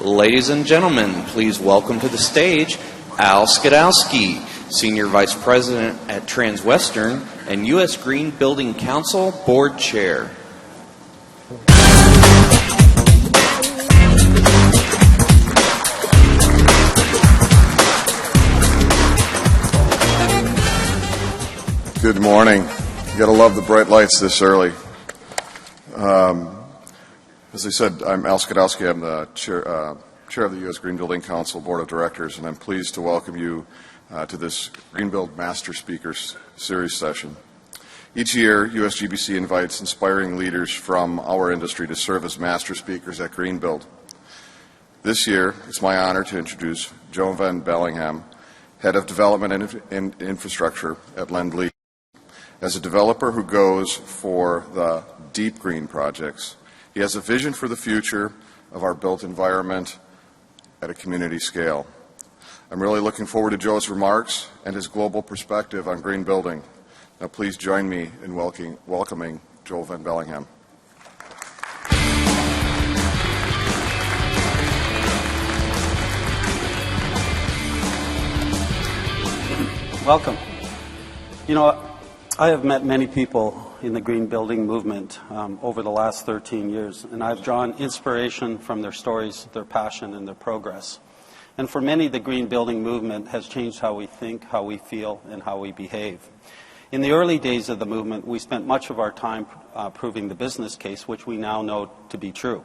Ladies and gentlemen, please welcome to the stage Al Skidowski, Senior Vice President at Transwestern and U.S. Green Building Council Board Chair. Good morning. You gotta love the bright lights this early. As I said, I'm Al Skidowski. I'm the chair of the U.S. Green Building Council Board of Directors, and I'm pleased to welcome you to this Greenbuild Master Speakers Series session. Each year, USGBC invites inspiring leaders from our industry to serve as master speakers at Greenbuild. This year, it's my honor to introduce Jovan Belleghem, Head of Development and Infrastructure at Lend Lease. As a developer who goes for the deep green projects, he has a vision for the future of our built environment at a community scale. I'm really looking forward to Joe's remarks and his global perspective on green building. Now please join me in welcoming Joe Van Belleghem. Welcome. You know, I have met many people in the green building movement over the last 13 years, and I've drawn inspiration from their stories, their passion, and their progress. And for many, the green building movement has changed how we think, how we feel, and how we behave. In the early days of the movement, we spent much of our time proving the business case, which we now know to be true.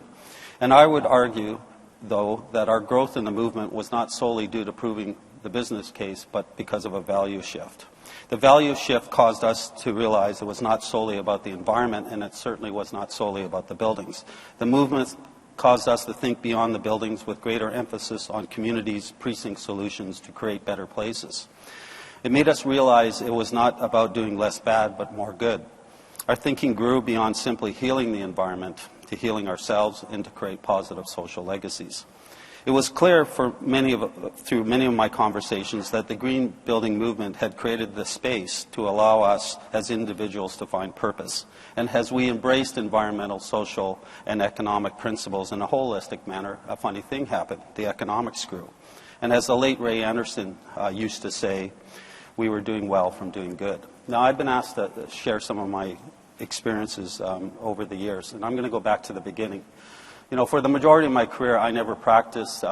And I would argue, though, that our growth in the movement was not solely due to proving the business case, but because of a value shift. The value shift caused us to realize it was not solely about the environment, and it certainly was not solely about the buildings. The movement caused us to think beyond the buildings with greater emphasis on communities, precinct solutions to create better places. It made us realize it was not about doing less bad, but more good. Our thinking grew beyond simply healing the environment to healing ourselves and to create positive social legacies. It was clear through many of my conversations that the green building movement had created the space to allow us as individuals to find purpose. And as we embraced environmental, social, and economic principles in a holistic manner, a funny thing happened. The economics grew. And as the late Ray Anderson used to say, we were doing well from doing good. Now, I've been asked to share some of my experiences over the years, and I'm going to go back to the beginning. You know, for the majority of my career, I never practiced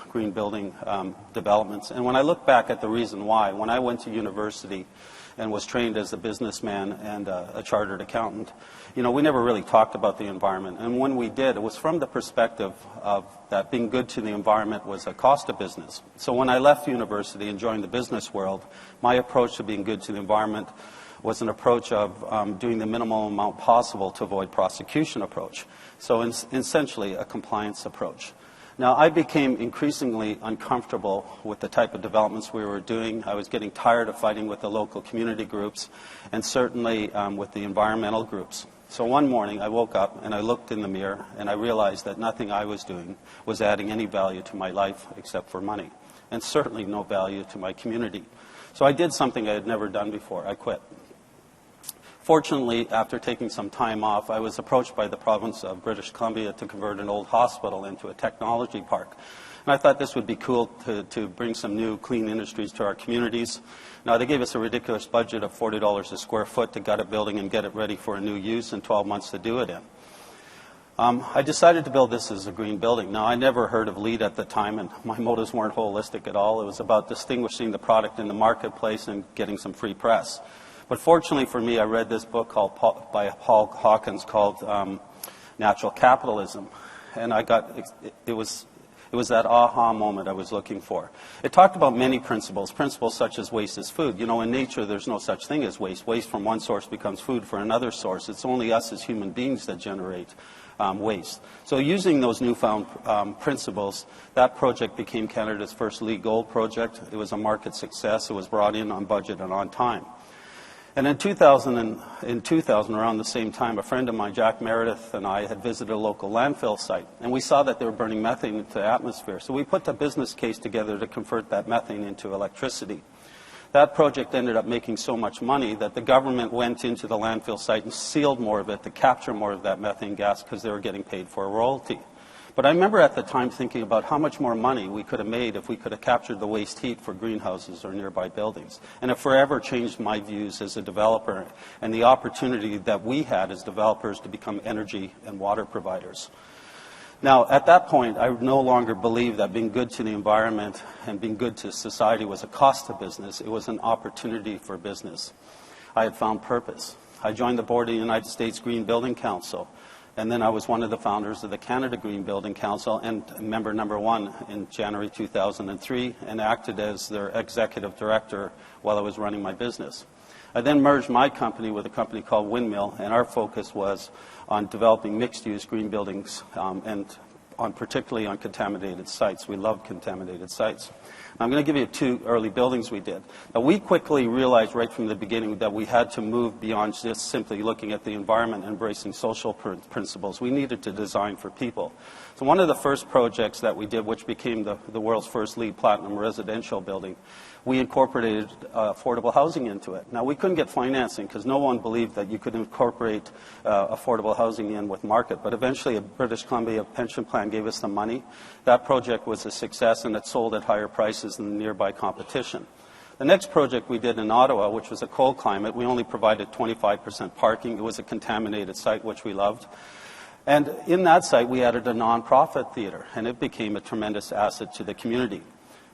green building developments. And when I look back at the reason why, when I went to university and was trained as a businessman and a chartered accountant, you know, we never really talked about the environment. And when we did, it was from the perspective of that being good to the environment was a cost of business. So when I left university and joined the business world, my approach to being good to the environment was an approach of doing the minimal amount possible to avoid prosecution approach. So essentially a compliance approach. Now, I became increasingly uncomfortable with the type of developments we were doing. I was getting tired of fighting with the local community groups and certainly with the environmental groups. So one morning I woke up and I looked in the mirror and I realized that nothing I was doing was adding any value to my life except for money, and certainly no value to my community. So I did something I had never done before. I quit. Fortunately, after taking some time off, I was approached by the province of British Columbia to convert an old hospital into a technology park. And I thought this would be cool to bring some new clean industries to our communities. Now, they gave us a ridiculous budget of $40 a square foot to gut a building and get it ready for a new use and 12 months to do it in. I decided to build this as a green building. Now, I never heard of LEED at the time, and my motives weren't holistic at all. It was about distinguishing the product in the marketplace and getting some free press. But fortunately for me, I read this book by Paul Hawkins called Natural Capitalism, and it was that aha moment I was looking for. It talked about many principles such as waste is food. You know, in nature, there's no such thing as waste. Waste from one source becomes food for another source. It's only us as human beings that generate waste. So using those newfound principles, that project became Canada's first LEED Gold project. It was a market success. It was brought in on budget and on time. And in 2000, around the same time, a friend of mine, Jack Meredith, and I had visited a local landfill site, and we saw that they were burning methane into the atmosphere. So we put a business case together to convert that methane into electricity. That project ended up making so much money that the government went into the landfill site and sealed more of it to capture more of that methane gas because they were getting paid for a royalty. But I remember at the time thinking about how much more money we could have made if we could have captured the waste heat for greenhouses or nearby buildings. And it forever changed my views as a developer and the opportunity that we had as developers to become energy and water providers. Now, at that point, I no longer believed that being good to the environment and being good to society was a cost to business. It was an opportunity for business. I had found purpose. I joined the board of the United States Green Building Council. And then I was one of the founders of the Canada Green Building Council and member number 1 in January 2003 and acted as their executive director while I was running my business. I then merged my company with a company called Windmill, and our focus was on developing mixed-use green buildings and particularly on contaminated sites. We love contaminated sites. I'm going to give you 2 early buildings we did. Now, we quickly realized right from the beginning that we had to move beyond just simply looking at the environment and embracing social principles. We needed to design for people. So one of the first projects that we did, which became the world's first LEED Platinum residential building, we incorporated affordable housing into it. Now, we couldn't get financing because no one believed that you could incorporate affordable housing in with market. But eventually, a British Columbia pension plan gave us the money. That project was a success, and it sold at higher prices than the nearby competition. The next project we did in Ottawa, which was a cold climate, we only provided 25% parking. It was a contaminated site, which we loved. And in that site, we added a nonprofit theater, and it became a tremendous asset to the community.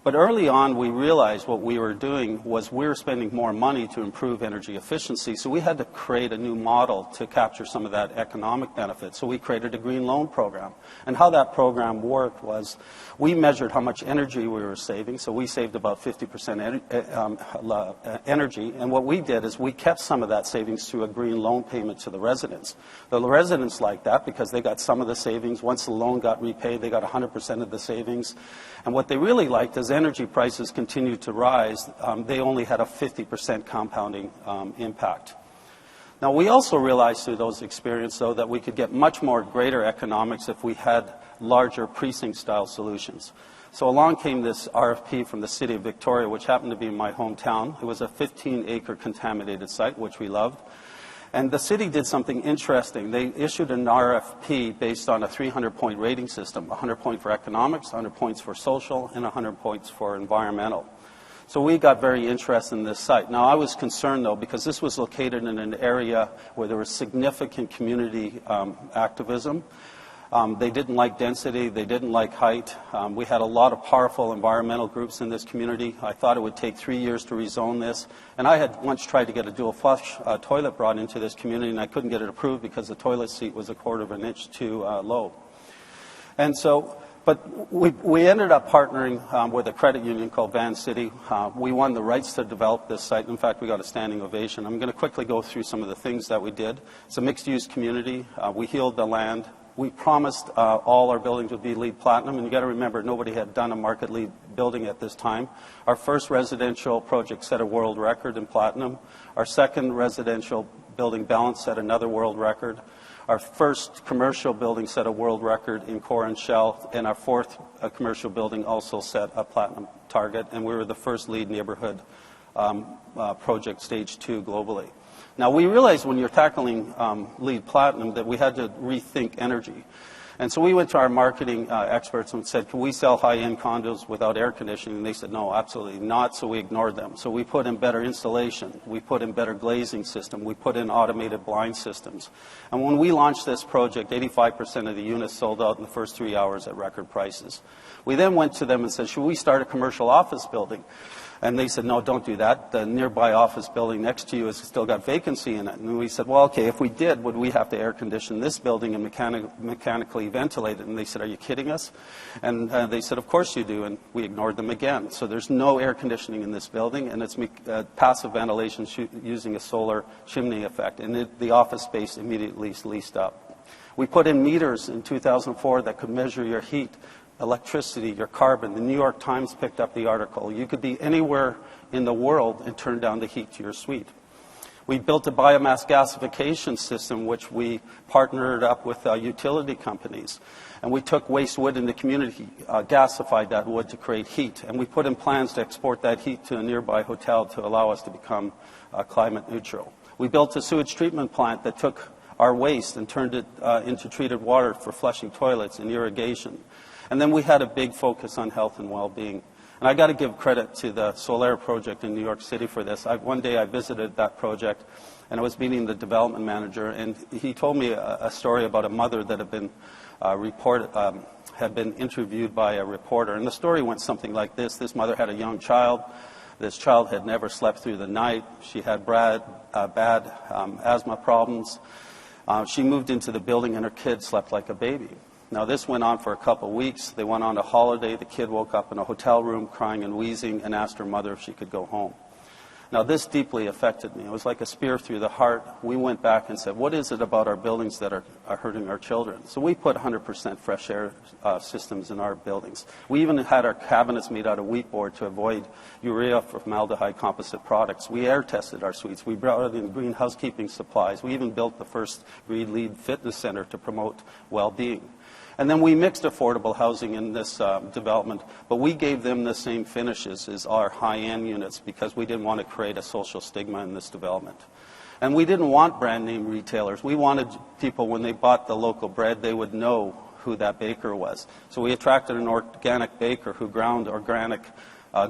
But early on, we realized what we were doing was we were spending more money to improve energy efficiency, so we had to create a new model to capture some of that economic benefit. So we created a green loan program. And how that program worked was we measured how much energy we were saving, so we saved about 50% energy. And what we did is we kept some of that savings through a green loan payment to the residents. The residents liked that because they got some of the savings. Once the loan got repaid, they got 100% of the savings. And what they really liked is energy prices continued to rise. They only had a 50% compounding impact. Now, we also realized through those experiences, though, that we could get much more greater economics if we had larger precinct-style solutions. So along came this RFP from the City of Victoria, which happened to be in my hometown. It was a 15-acre contaminated site, which we loved. And the city did something interesting. They issued an RFP based on a 300-point rating system, 100 points for economics, 100 points for social, and 100 points for environmental. So we got very interested in this site. Now, I was concerned, though, because this was located in an area where there was significant community activism. They didn't like density. They didn't like height. We had a lot of powerful environmental groups in this community. I thought it would take 3 years to rezone this. And I had once tried to get a dual flush toilet brought into this community, and I couldn't get it approved because the toilet seat was 1/4 of an inch too low. And so, but we ended up partnering with a credit union called Van City. We won the rights to develop this site. In fact, we got a standing ovation. I'm going to quickly go through some of the things that we did. It's a mixed-use community. We healed the land. We promised all our buildings would be LEED Platinum, and you got to remember, nobody had done a market LEED building at this time. Our first residential project set a world record in Platinum. Our second residential building, Balance, set another world record. Our first commercial building set a world record in core and shell, and our fourth commercial building also set a Platinum target, and we were the first LEED neighborhood project, stage 2, globally. Now, we realized when you're tackling LEED Platinum that we had to rethink energy. And so we went to our marketing experts and said, can we sell high-end condos without air conditioning? And they said, no, absolutely not, so we ignored them. So we put in better insulation. We put in better glazing system. We put in automated blind systems. And when we launched this project, 85% of the units sold out in the first 3 hours at record prices. We then went to them and said, should we start a commercial office building? And they said, no, don't do that. The nearby office building next to you has still got vacancy in it. And we said, well, okay, if we did, would we have to air condition this building and mechanically ventilate it? And they said, are you kidding us? And they said, of course you do. And we ignored them again. So there's no air conditioning in this building, and it's passive ventilation using a solar chimney effect. And the office space immediately leased up. We put in meters in 2004 that could measure your heat, electricity, your carbon. The New York Times picked up the article. You could be anywhere in the world and turn down the heat to your suite. We built a biomass gasification system, which we partnered up with utility companies. And we took waste wood in the community, gasified that wood to create heat. And we put in plans to export that heat to a nearby hotel to allow us to become climate neutral. We built a sewage treatment plant that took our waste and turned it into treated water for flushing toilets and irrigation. And then we had a big focus on health and well-being. And I got to give credit to the Solaire project in New York City for this. One day I visited that project, and I was meeting the development manager, and he told me a story about a mother that had been interviewed by a reporter. And the story went something like this. This mother had a young child. This child had never slept through the night. She had bad asthma problems. She moved into the building, and her kid slept like a baby. Now, this went on for a couple of weeks. They went on a holiday. The kid woke up in a hotel room crying and wheezing and asked her mother if she could go home. Now, this deeply affected me. It was like a spear through the heart. We went back and said, what is it about our buildings that are hurting our children? So we put 100% fresh air systems in our buildings. We even had our cabinets made out of wheat board to avoid urea formaldehyde composite products. We air tested our suites. We brought in green housekeeping supplies. We even built the first Green Lead fitness center to promote well-being. And then we mixed affordable housing in this development, but we gave them the same finishes as our high-end units because we didn't want to create a social stigma in this development. And we didn't want brand name retailers. We wanted people, when they bought the local bread, they would know who that baker was. So we attracted an organic baker who ground organic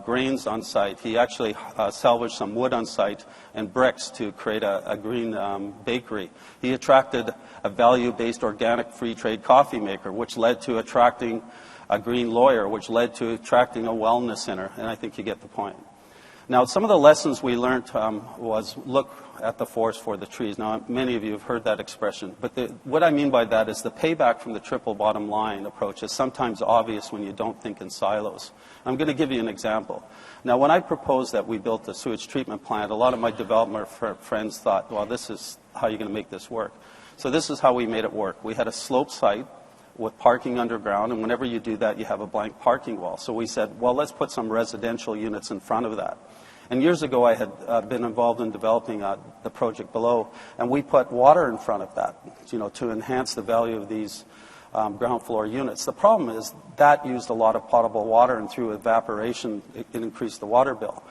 grains on site. He actually salvaged some wood on site and bricks to create a green bakery. He attracted a value-based organic free trade coffee maker, which led to attracting a green lawyer, which led to attracting a wellness center, and I think you get the point. Now, some of the lessons we learned was look at the forest for the trees. Now, many of you have heard that expression, but what I mean by that is the payback from the triple bottom line approach is sometimes obvious when you don't think in silos. I'm going to give you an example. Now, when I proposed that we built a sewage treatment plant, a lot of my development friends thought, well, this is how you're going to make this work. So this is how we made it work. We had a slope site with parking underground, and whenever you do that, you have a blank parking wall. So we said, well, let's put some residential units in front of that. And years ago, I had been involved in developing the project below, and we put water in front of that, to enhance the value of these ground floor units. The problem is that used a lot of potable water, and through evaporation, it increased the water bill.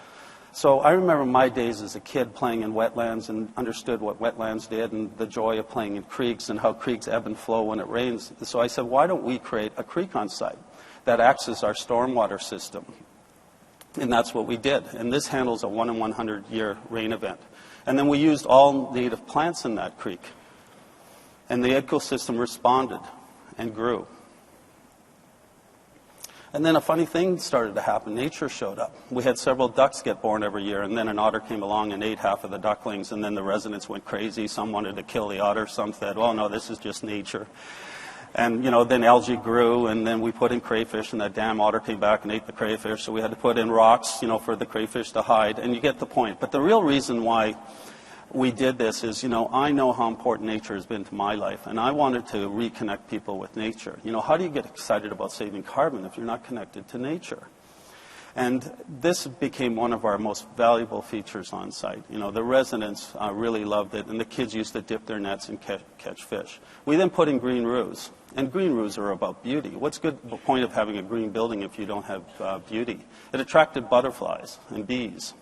So I remember my days as a kid playing in wetlands and understood what wetlands did and the joy of playing in creeks and how creeks ebb and flow when it rains. So I said, why don't we create a creek on site that acts as our stormwater system? And that's what we did. And this handles a 1 in 100 year rain event. And then we used all native plants in that creek. And the ecosystem responded and grew. And then a funny thing started to happen. Nature showed up. We had several ducks get born every year, and then an otter came along and ate half of the ducklings, and then the residents went crazy. Some wanted to kill the otter. Some said, oh, no, this is just nature. And, then algae grew, and then we put in crayfish, and that damn otter came back and ate the crayfish, so we had to put in rocks, for the crayfish to hide, and you get the point. But the real reason why we did this is, I know how important nature has been to my life, and I wanted to reconnect people with nature. How do you get excited about saving carbon if you're not connected to nature? And this became one of our most valuable features on site. The residents really loved it, and the kids used to dip their nets and catch fish. We then put in green roofs, and green roofs are about beauty. What's the point of having a green building if you don't have beauty? It attracted butterflies and bees.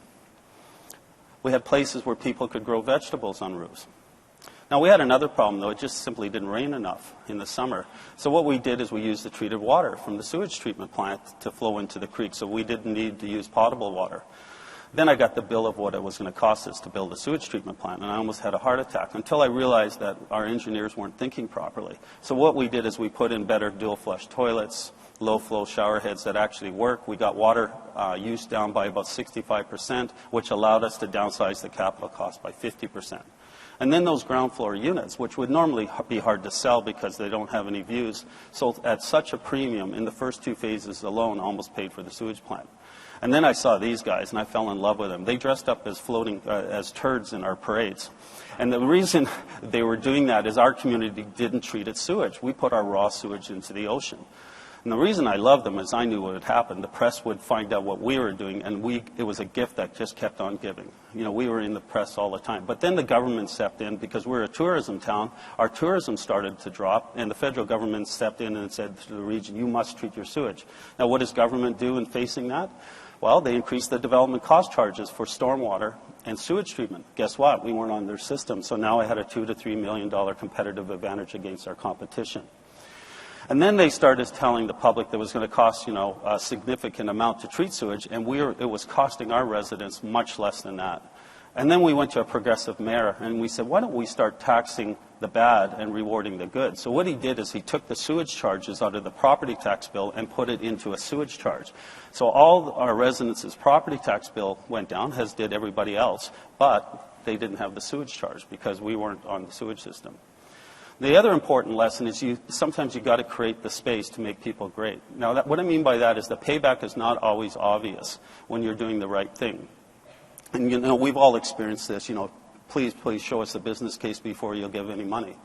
We had places where people could grow vegetables on roofs. Now, we had another problem, though. It just simply didn't rain enough in the summer. So what we did is we used the treated water from the sewage treatment plant to flow into the creek, so we didn't need to use potable water. Then I got the bill of what it was going to cost us to build a sewage treatment plant, and I almost had a heart attack until I realized that our engineers weren't thinking properly. So what we did is we put in better dual-flush toilets, low-flow shower heads that actually work. We got water use down by about 65%, which allowed us to downsize the capital cost by 50%. And then those ground floor units, which would normally be hard to sell because they don't have any views, sold at such a premium in the first 2 phases alone, almost paid for the sewage plant. And then I saw these guys, and I fell in love with them. They dressed up as as turds in our parades. And the reason they were doing that is our community didn't treat its sewage. We put our raw sewage into the ocean. And the reason I loved them is I knew what would happen. The press would find out what we were doing, and it was a gift that just kept on giving. You know, we were in the press all the time. But then the government stepped in because we're a tourism town. Our tourism started to drop, and the federal government stepped in and said to the region, you must treat your sewage. Now, what does government do in facing that? Well, they increased the development cost charges for stormwater and sewage treatment. Guess what? We weren't on their system, so now I had a $2 to $3 million competitive advantage against our competition. And then they started telling the public that it was going to cost, you know, a significant amount to treat sewage, and it was costing our residents much less than that. And then we went to a progressive mayor, and we said, why don't we start taxing the bad and rewarding the good? So what he did is he took the sewage charges out of the property tax bill and put it into a sewage charge. So all our residents' property tax bill went down, as did everybody else, but they didn't have the sewage charge because we weren't on the sewage system. The other important lesson is sometimes you've got to create the space to make people great. Now, what I mean by that is the payback is not always obvious when you're doing the right thing. And, you know, we've all experienced this, you know, please show us the business case before you'll give any money.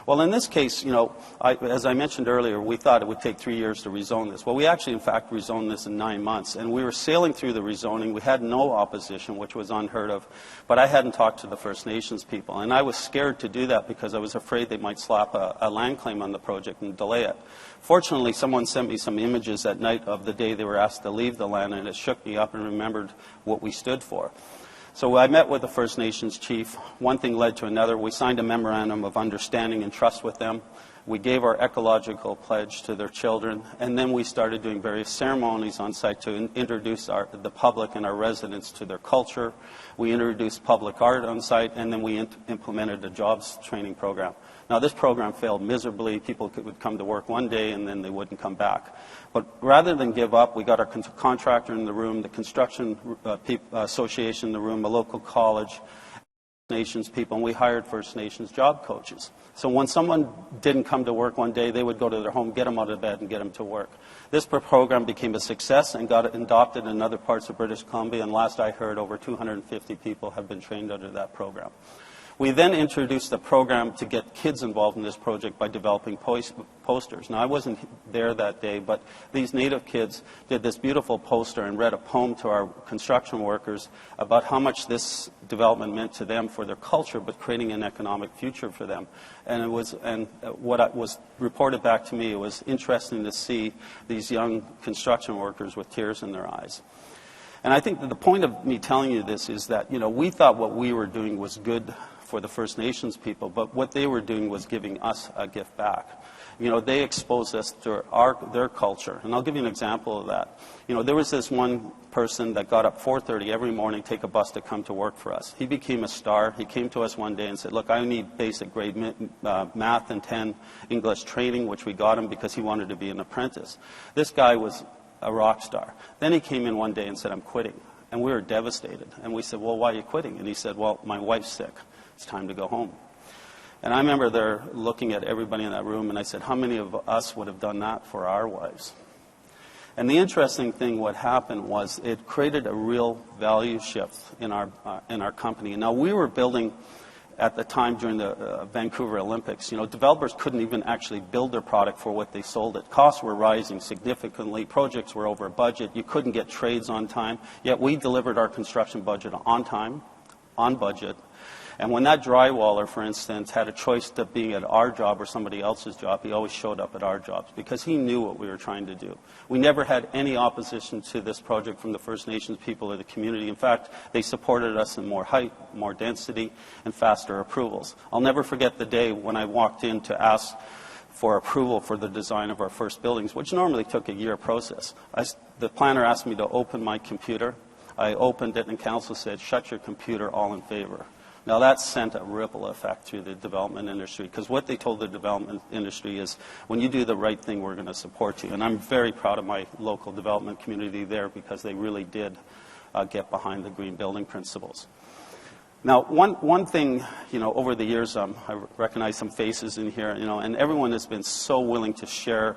Well, in this case, you know, as I mentioned earlier, we thought it would take 3 years to rezone this. Well, we actually, in fact, rezoned this in 9 months. And we were sailing through the rezoning. We had no opposition, which was unheard of. But I hadn't talked to the First Nations people. And I was scared to do that because I was afraid they might slap a land claim on the project and delay it. Fortunately, someone sent me some images at night of the day they were asked to leave the land, and it shook me up and remembered what we stood for. So I met with the First Nations chief. One thing led to another. We signed a memorandum of understanding and trust with them. We gave our ecological pledge to their children, and then we started doing various ceremonies on site to introduce the public and our residents to their culture. We introduced public art on site, and then we implemented a jobs training program. Now, this program failed miserably. People would come to work one day, and then they wouldn't come back. But rather than give up, we got our contractor in the room, the construction association in the room, a local college, Nations people, and we hired First Nations job coaches. So when someone didn't come to work one day, they would go to their home, get them out of bed, and get them to work. This program became a success and got adopted in other parts of British Columbia, and last I heard, over 250 people have been trained under that program. We then introduced a program to get kids involved in this project by developing posters. Now, I wasn't there that day, but these Native kids did this beautiful poster and read a poem to our construction workers about how much this development meant to them for their culture, but creating an economic future for them. And what was reported back to me, it was interesting to see these young construction workers with tears in their eyes. And I think that the point of me telling you this is that, you know, we thought what we were doing was good for the First Nations people, but what they were doing was giving us a gift back. You know, they exposed us to their culture. And I'll give you an example of that. You know, there was this one person that got up 4:30 every morning, take a bus to come to work for us. He became a star. He came to us one day and said, look, I need basic grade math and 10 English training, which we got him because he wanted to be an apprentice. This guy was a rock star. Then he came in one day and said, I'm quitting. And we were devastated. And we said, well, why are you quitting? And he said, well, my wife's sick. It's time to go home. And I remember there looking at everybody in that room, and I said, how many of us would have done that for our wives? And the interesting thing, what happened was it created a real value shift in our company. Now, we were building at the time during the Vancouver Olympics. You know, developers couldn't even actually build their product for what they sold it. Costs were rising significantly. Projects were over budget. You couldn't get trades on time. Yet we delivered our construction budget on time, on budget. And when that drywaller, for instance, had a choice to being at our job or somebody else's job, he always showed up at our jobs because he knew what we were trying to do. We never had any opposition to this project from the First Nations people or the community. In fact, they supported us in more height, more density, and faster approvals. I'll never forget the day when I walked in to ask for approval for the design of our first buildings, which normally took a year process. The planner asked me to open my computer. I opened it, and council said, shut your computer, all in favor. Now, that sent a ripple effect through the development industry, because what they told the development industry is, when you do the right thing, we're going to support you. And I'm very proud of my local development community there, because they really did get behind the green building principles. Now, one thing, you know, over the years, I recognize some faces in here, you know, and everyone has been so willing to share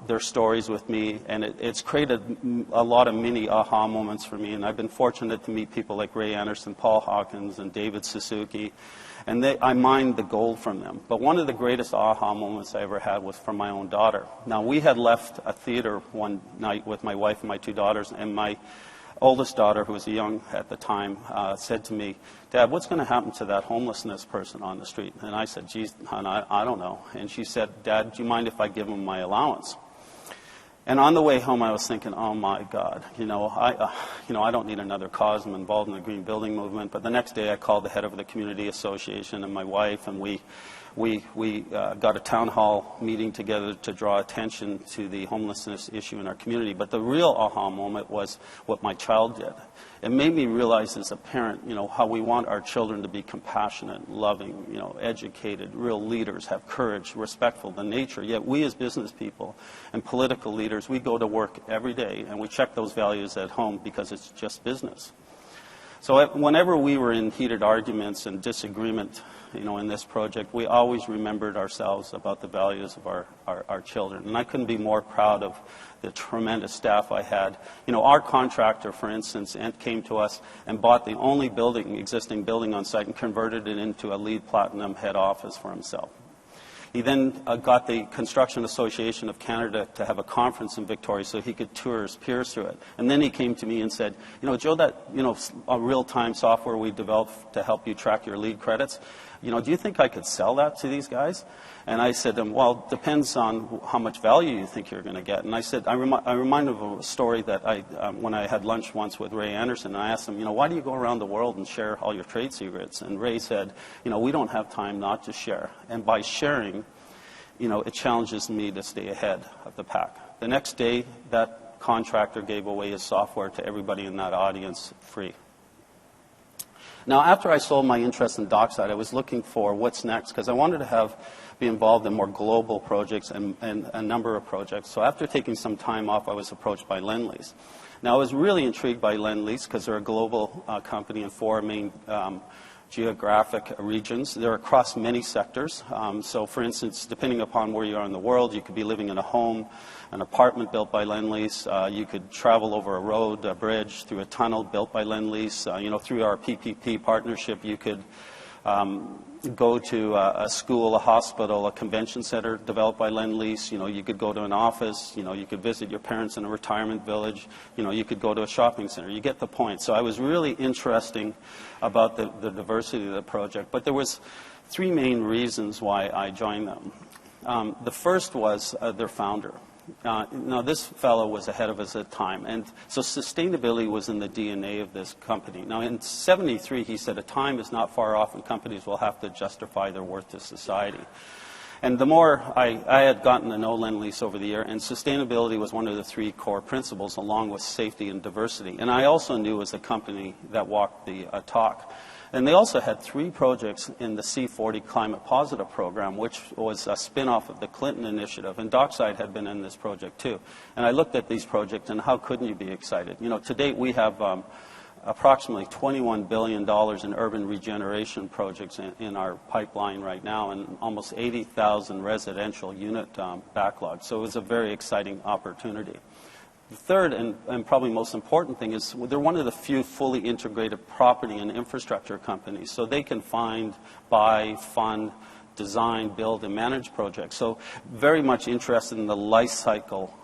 their stories with me, and it's created a lot of mini aha moments for me. And I've been fortunate to meet people like Ray Anderson, Paul Hawkins, and David Suzuki, and I mined the gold from them. But one of the greatest aha moments I ever had was from my own daughter. Now, we had left a theater one night with my wife and my two daughters, and my oldest daughter, who was young at the time, said to me, "Dad, what's going to happen to that homelessness person on the street?" And I said, "Geez, hon, I don't know." And she said, "Dad, do you mind if I give him my allowance?" And on the way home, I was thinking, oh my God, I don't need another cause. I'm involved in the green building movement. But the next day, I called the head of the community association and my wife, and we got a town hall meeting together to draw attention to the homelessness issue in our community. But the real aha moment was what my child did. It made me realize as a parent, how we want our children to be compassionate, loving, educated, real leaders, have courage, respectful to nature. Yet we as business people and political leaders, we go to work every day and we check those values at home because it's just business. So whenever we were in heated arguments and disagreement, in this project, we always remembered ourselves about the values of our children. And I couldn't be more proud of the tremendous staff I had. Our contractor, for instance, came to us and bought the only existing building on site and converted it into a LEED Platinum head office for himself. He then got the Construction Association of Canada to have a conference in Victoria so he could tour his peers through it. And then he came to me and said, Joe, that a real-time software we developed to help you track your LEED credits, do you think I could sell that to these guys? And I said, well, it depends on how much value you think you're going to get. And I said, I reminded him of a story that when I had lunch once with Ray Anderson, and I asked him, why do you go around the world and share all your trade secrets? And Ray said, we don't have time not to share. And by sharing, it challenges me to stay ahead of the pack. The next day, that contractor gave away his software to everybody in that audience free. Now, after I sold my interest in Dockside, I was looking for what's next because I wanted to be involved in more global projects and a number of projects. So after taking some time off, I was approached by Lend Lease. Now, I was really intrigued by Lend Lease because they're a global company in 4 main geographic regions. They're across many sectors. So, for instance, depending upon where you are in the world, you could be living in a home, an apartment built by Lend Lease. You could travel over a road, a bridge, through a tunnel built by Lend Lease. Through our PPP partnership, you could go to a school, a hospital, a convention center developed by Lend Lease. You could go to an office. You could visit your parents in a retirement village. You could go to a shopping center. You get the point. So I was really interested about the diversity of the project. But there was 3 main reasons why I joined them. The first was their founder. Now, this fellow was ahead of us at the time, and so sustainability was in the DNA of this company. Now, in '73, he said, a time is not far off when companies will have to justify their worth to society. And the more I had gotten to know Lend Lease over the year, and sustainability was one of the 3 core principles, along with safety and diversity. And I also knew it was a company that walked the talk. And they also had 3 projects in the C40 Climate Positive program, which was a spin-off of the Clinton initiative. And Dockside had been in this project too. And I looked at these projects, and how couldn't you be excited? To date, we have approximately $21 billion in urban regeneration projects in our pipeline right now, and almost 80,000 residential unit backlog. So it was a very exciting opportunity. The third and probably most important thing is they're one of the few fully integrated property and infrastructure companies. So they can find, buy, fund, design, build, and manage projects. So very much interested in the life cycle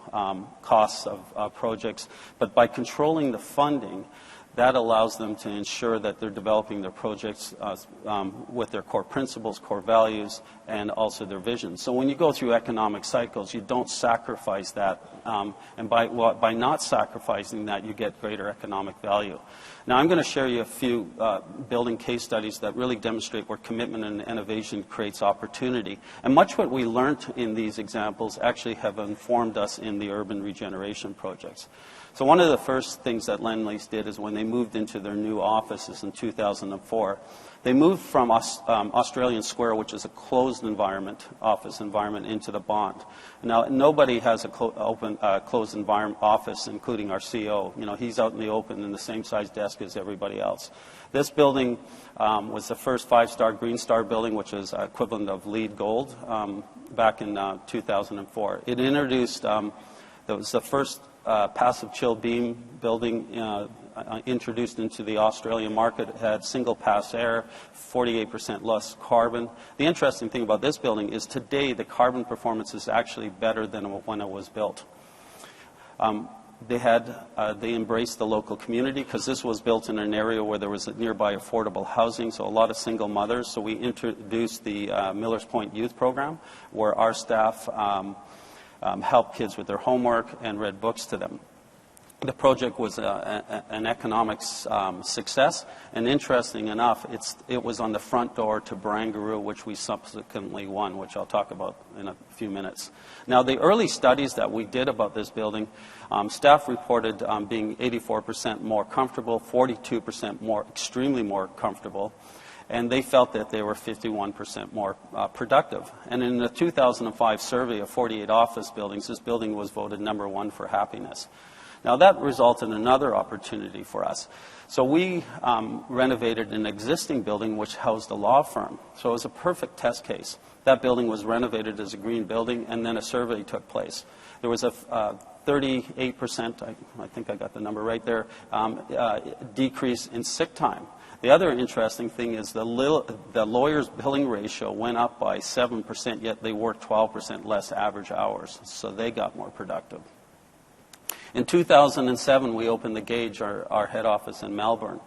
costs of projects. But by controlling the funding, that allows them to ensure that they're developing their projects with their core principles, core values, and also their vision. So when you go through economic cycles, you don't sacrifice that. And by not sacrificing that, you get greater economic value. Now, I'm going to share you a few building case studies that really demonstrate where commitment and innovation creates opportunity. And much what we learned in these examples actually have informed us in the urban regeneration projects. So one of the first things that Lend Lease did is when they moved into their new offices in 2004, they moved from Australian Square, which is a closed office environment, into the Bond. Now, nobody has a closed environment office, including our CEO. He's out in the open in the same size desk as everybody else. This building was the first 5-star Green Star building, which is equivalent of LEED Gold. back in 2004. It introduced, that was the first passive chill beam building introduced into the Australian market. It had single pass air, 48% less carbon. The interesting thing about this building is today the carbon performance is actually better than when it was built. They embraced the local community because this was built in an area where there was nearby affordable housing, so a lot of single mothers. So we introduced the Millers Point Youth Program, where our staff helped kids with their homework and read books to them. The project was an economic success, and interesting enough, it was on the front door to Barangaroo, which we subsequently won, which I'll talk about in a few minutes. Now, the early studies that we did about this building, staff reported being 84% more comfortable, 42% more, extremely more comfortable, and they felt that they were 51% more productive. And in the 2005 survey of 48 office buildings, this building was voted #1 for happiness. Now, that resulted in another opportunity for us. So we renovated an existing building which housed a law firm. So it was a perfect test case. That building was renovated as a green building, and then a survey took place. There was a 38%, I think I got the number right there, decrease in sick time. The other interesting thing is the lawyer's billing ratio went up by 7%, yet they worked 12% less average hours. So they got more productive. In 2007, we opened the Gauge, our head office in Melbourne.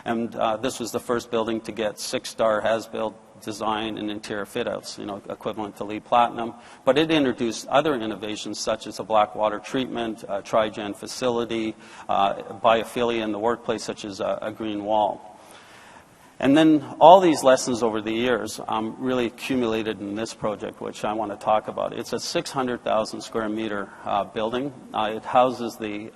And this was the first building to get 6-star has-built design and interior fit-outs, equivalent to LEED Platinum. But it introduced other innovations such as a black water treatment, a tri-gen facility, biophilia in the workplace such as a green wall. And then all these lessons over the years really accumulated in this project, which I want to talk about. It's a 600,000 square meter building. It houses the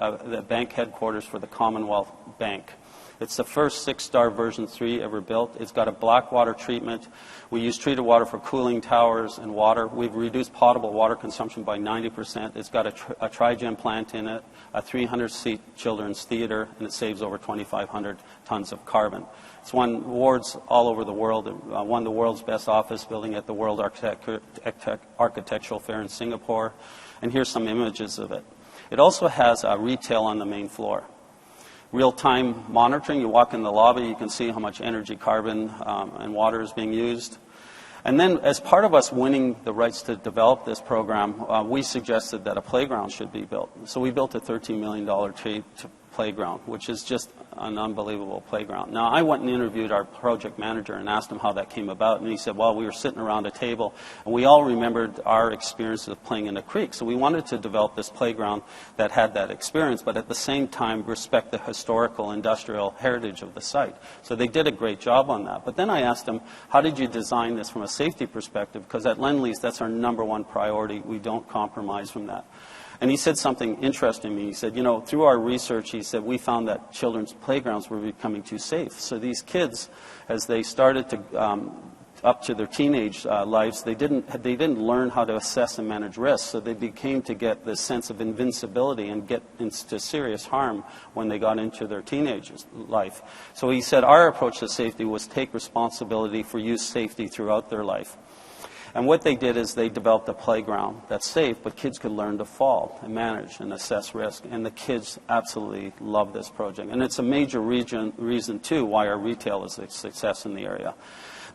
bank headquarters for the Commonwealth Bank. It's the first 6-star version 3 ever built. It's got a black water treatment. We use treated water for cooling towers and water. We've reduced potable water consumption by 90%. It's got a tri-gen plant in it, a 300-seat children's theater, and it saves over 2,500 tons of carbon. It's won awards all over the world. It won the world's best office building at the World Architectural Fair in Singapore. And here's some images of it. It also has retail on the main floor. Real-time monitoring. You walk in the lobby, you can see how much energy, carbon, and water is being used. And then as part of us winning the rights to develop this program, we suggested that a playground should be built. So we built a $13 million playground, which is just an unbelievable playground. Now, I went and interviewed our project manager and asked him how that came about, and he said, well, we were sitting around a table, and we all remembered our experience of playing in a creek. So we wanted to develop this playground that had that experience, but at the same time respect the historical industrial heritage of the site. So they did a great job on that. But then I asked him, how did you design this from a safety perspective? Because at Lend Lease, that's our #1 priority. We don't compromise from that. And he said something interesting to me. He said, through our research, he said, we found that children's playgrounds were becoming too safe. So these kids, as they started to, up to their teenage lives, they didn't learn how to assess and manage risks. So they became to get this sense of invincibility and get into serious harm when they got into their teenage life. So he said, our approach to safety was take responsibility for youth safety throughout their life. And what they did is they developed a playground that's safe, but kids could learn to fall and manage and assess risk. And the kids absolutely love this project. And it's a major reason, too, why our retail is a success in the area.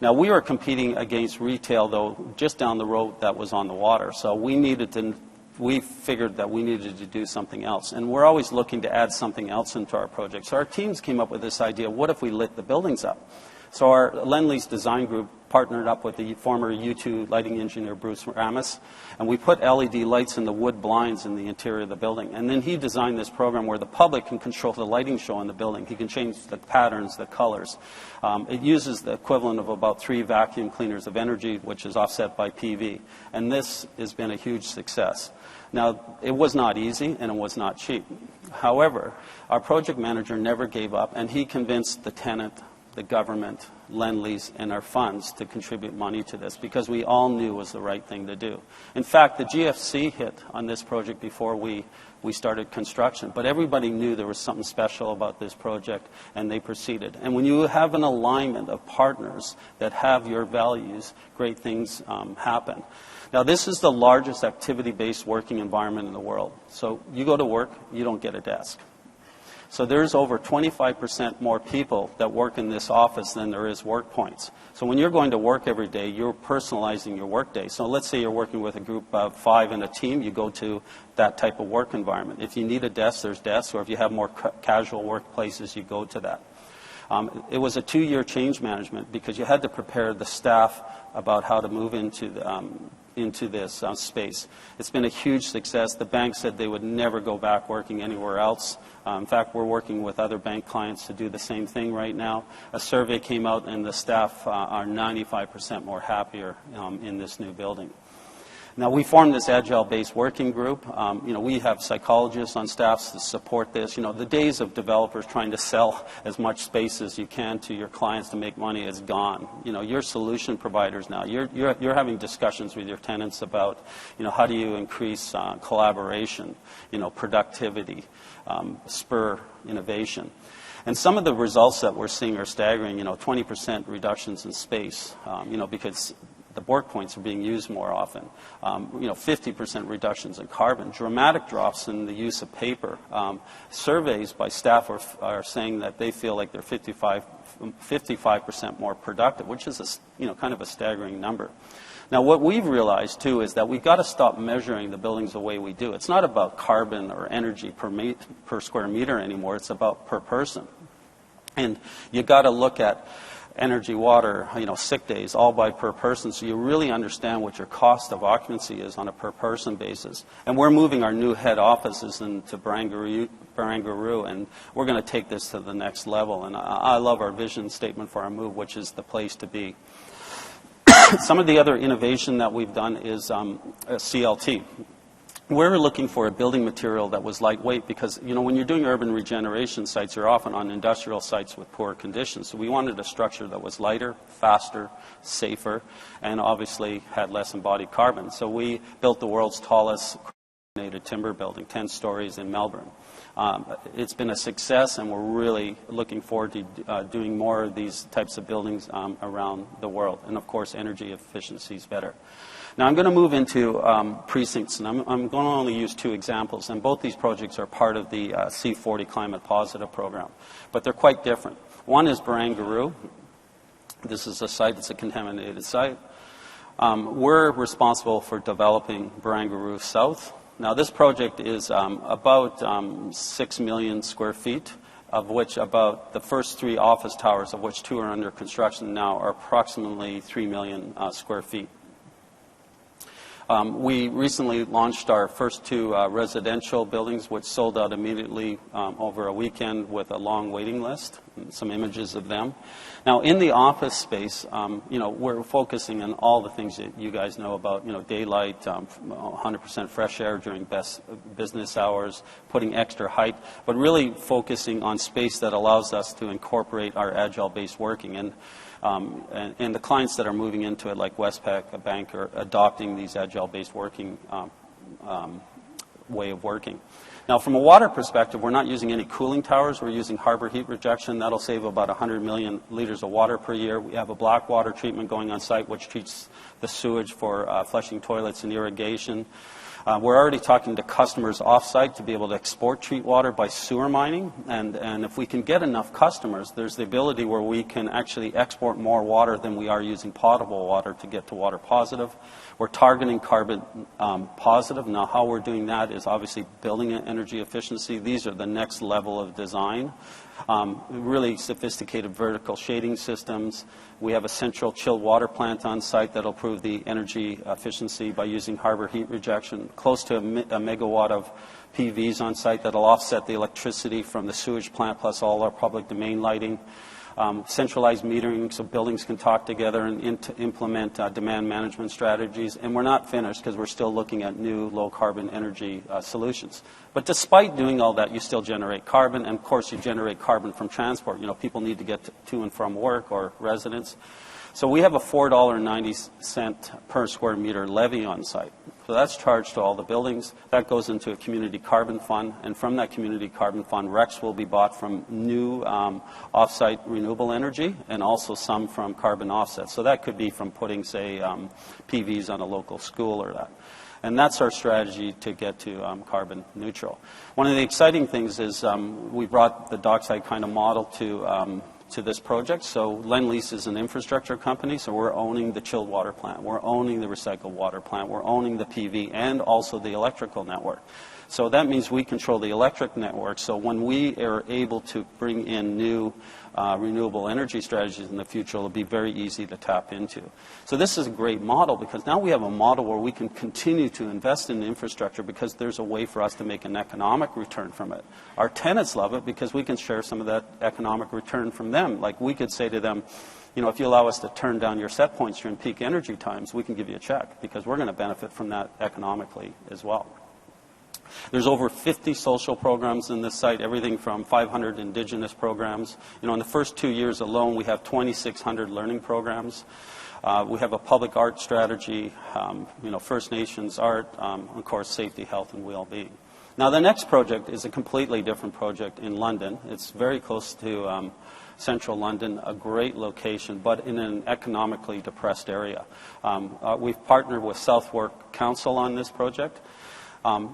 Now, we were competing against retail, though, just down the road that was on the water. So we figured that we needed to do something else. And we're always looking to add something else into our project. So our teams came up with this idea, what if we lit the buildings up? So our Lend Lease design group partnered up with the former U2 lighting engineer, Bruce Ramis, and we put LED lights in the wood blinds in the interior of the building. And then he designed this program where the public can control the lighting show in the building. He can change the patterns, the colors. It uses the equivalent of about 3 vacuum cleaners of energy, which is offset by PV. And this has been a huge success. Now, it was not easy and it was not cheap. However, our project manager never gave up, and he convinced the tenant, the government, Lend Lease, and our funds to contribute money to this because we all knew it was the right thing to do. In fact, the GFC hit on this project before we we started construction. But everybody knew there was something special about this project, and they proceeded. And when you have an alignment of partners that have your values, great things happen. Now, this is the largest activity-based working environment in the world. So you go to work, you don't get a desk. So there's over 25% more people that work in this office than there is work points. So when you're going to work every day, you're personalizing your work day. So let's say you're working with a group of 5 in a team, you go to that type of work environment. If you need a desk, there's desks, or if you have more casual workplaces, you go to that. It was a 2-year change management because you had to prepare the staff about how to move into this space. It's been a huge success. The bank said they would never go back working anywhere else. In fact, we're working with other bank clients to do the same thing right now. A survey came out and the staff are 95% more happier in this new building. Now, we formed this agile-based working group. We have psychologists on staff to support this. The days of developers trying to sell as much space as you can to your clients to make money is gone. You're solution providers now. You're having discussions with your tenants about, how do you increase collaboration, productivity, spur innovation. And some of the results that we're seeing are staggering, 20% reductions in space, because the work points are being used more often. 50% reductions in carbon, dramatic drops in the use of paper. Surveys by staff are saying that they feel like they're 55% more productive, which is kind of a staggering number. Now, what we've realized, too, is that we've got to stop measuring the buildings the way we do. It's not about carbon or energy per square meter anymore. It's about per person. And you've got to look at energy, water, sick days, all by per person, so you really understand what your cost of occupancy is on a per person basis. And we're moving our new head offices into Barangaroo, and we're going to take this to the next level. And I love our vision statement for our move, which is the place to be. Some of the other innovation that we've done is CLT. We're looking for a building material that was lightweight because, when you're doing urban regeneration sites, you're often on industrial sites with poor conditions. So we wanted a structure that was lighter, faster, safer, and obviously had less embodied carbon. So we built the world's tallest timber building, 10 stories in Melbourne. It's been a success, and we're really looking forward to doing more of these types of buildings around the world. And, of course, energy efficiency is better. Now, I'm going to move into Precincts, and I'm going to only use 2 examples, and both these projects are part of the C40 Climate Positive program, but they're quite different. One is Barangaroo. This is a site that's a contaminated site. We're responsible for developing Barangaroo South. Now, this project is about 6 million square feet, of which about the first 3 office towers, of which 2 are under construction now, are approximately 3 million square feet. We recently launched our first 2 residential buildings, which sold out immediately over a weekend with a long waiting list, and some images of them. Now, in the office space, we're focusing on all the things that you guys know about, daylight, 100% fresh air during best business hours, putting extra height, but really focusing on space that allows us to incorporate our agile-based working. And the clients that are moving into it, like Westpac, a bank, are adopting these agile-based working way of working. Now, from a water perspective, we're not using any cooling towers. We're using harbor heat rejection. That'll save about 100 million liters of water per year. We have a black water treatment going on site, which treats the sewage for flushing toilets and irrigation. We're already talking to customers off-site to be able to export treat water by sewer mining. And if we can get enough customers, there's the ability where we can actually export more water than we are using potable water to get to water positive. We're targeting carbon positive. Now, how we're doing that is obviously building energy efficiency. These are the next level of design. Really sophisticated vertical shading systems. We have a central chilled water plant on site that will improve the energy efficiency by using harbor heat rejection. Close to a megawatt of PVs on site that will offset the electricity from the sewage plant plus all our public domain lighting. Centralized metering so buildings can talk together and implement demand management strategies. And we're not finished because we're still looking at new low-carbon energy solutions. But despite doing all that, you still generate carbon. And, of course, you generate carbon from transport. People need to get to and from work or residence. So we have a $4.90 per square meter levy on site. So that's charged to all the buildings. That goes into a community carbon fund, and from that community carbon fund, RECs will be bought from new off-site renewable energy and also some from carbon offsets. So that could be from putting, say, PVs on a local school or that. And that's our strategy to get to carbon neutral. One of the exciting things is we brought the Dockside kind of model to this project. So Lend Lease is an infrastructure company, so we're owning the chilled water plant, we're owning the recycled water plant, we're owning the PV and also the electrical network. So that means we control the electric network. So when we are able to bring in new renewable energy strategies in the future, it'll be very easy to tap into. So this is a great model because now we have a model where we can continue to invest in infrastructure because there's a way for us to make an economic return from it. Our tenants love it because we can share some of that economic return from them. Like we could say to them, you know, if you allow us to turn down your set points during peak energy times, we can give you a check because we're going to benefit from that economically as well. There's over 50 social programs in this site, everything from 500 Indigenous programs. You know, in the first 2 years alone, we have 2,600 learning programs. We have a public art strategy, you know, First Nations art, of course, safety, health, and well-being. Now, the next project is a completely different project in London. It's very close to central London, a great location, but in an economically depressed area. We've partnered with Southwark Council on this project.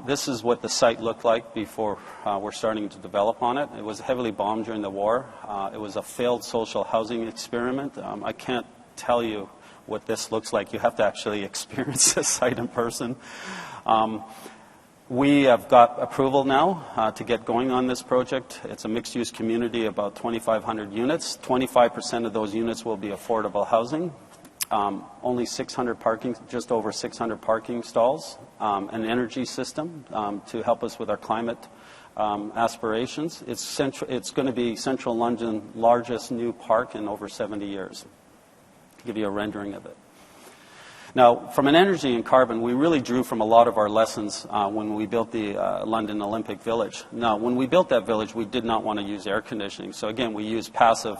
This is what the site looked like before we're starting to develop on it. It was heavily bombed during the war. It was a failed social housing experiment. I can't tell you what this looks like. You have to actually experience this site in person. We have got approval now to get going on this project. It's a mixed-use community, about 2,500 units. 25% of those units will be affordable housing. Only 600 parking, just over 600 parking stalls, an energy system to help us with our climate aspirations. It's going to be Central London's largest new park in over 70 years. I'll give you a rendering of it. Now, from an energy and carbon, we really drew from a lot of our lessons when we built the London Olympic Village. Now, when we built that village, we did not want to use air conditioning. So again, we used passive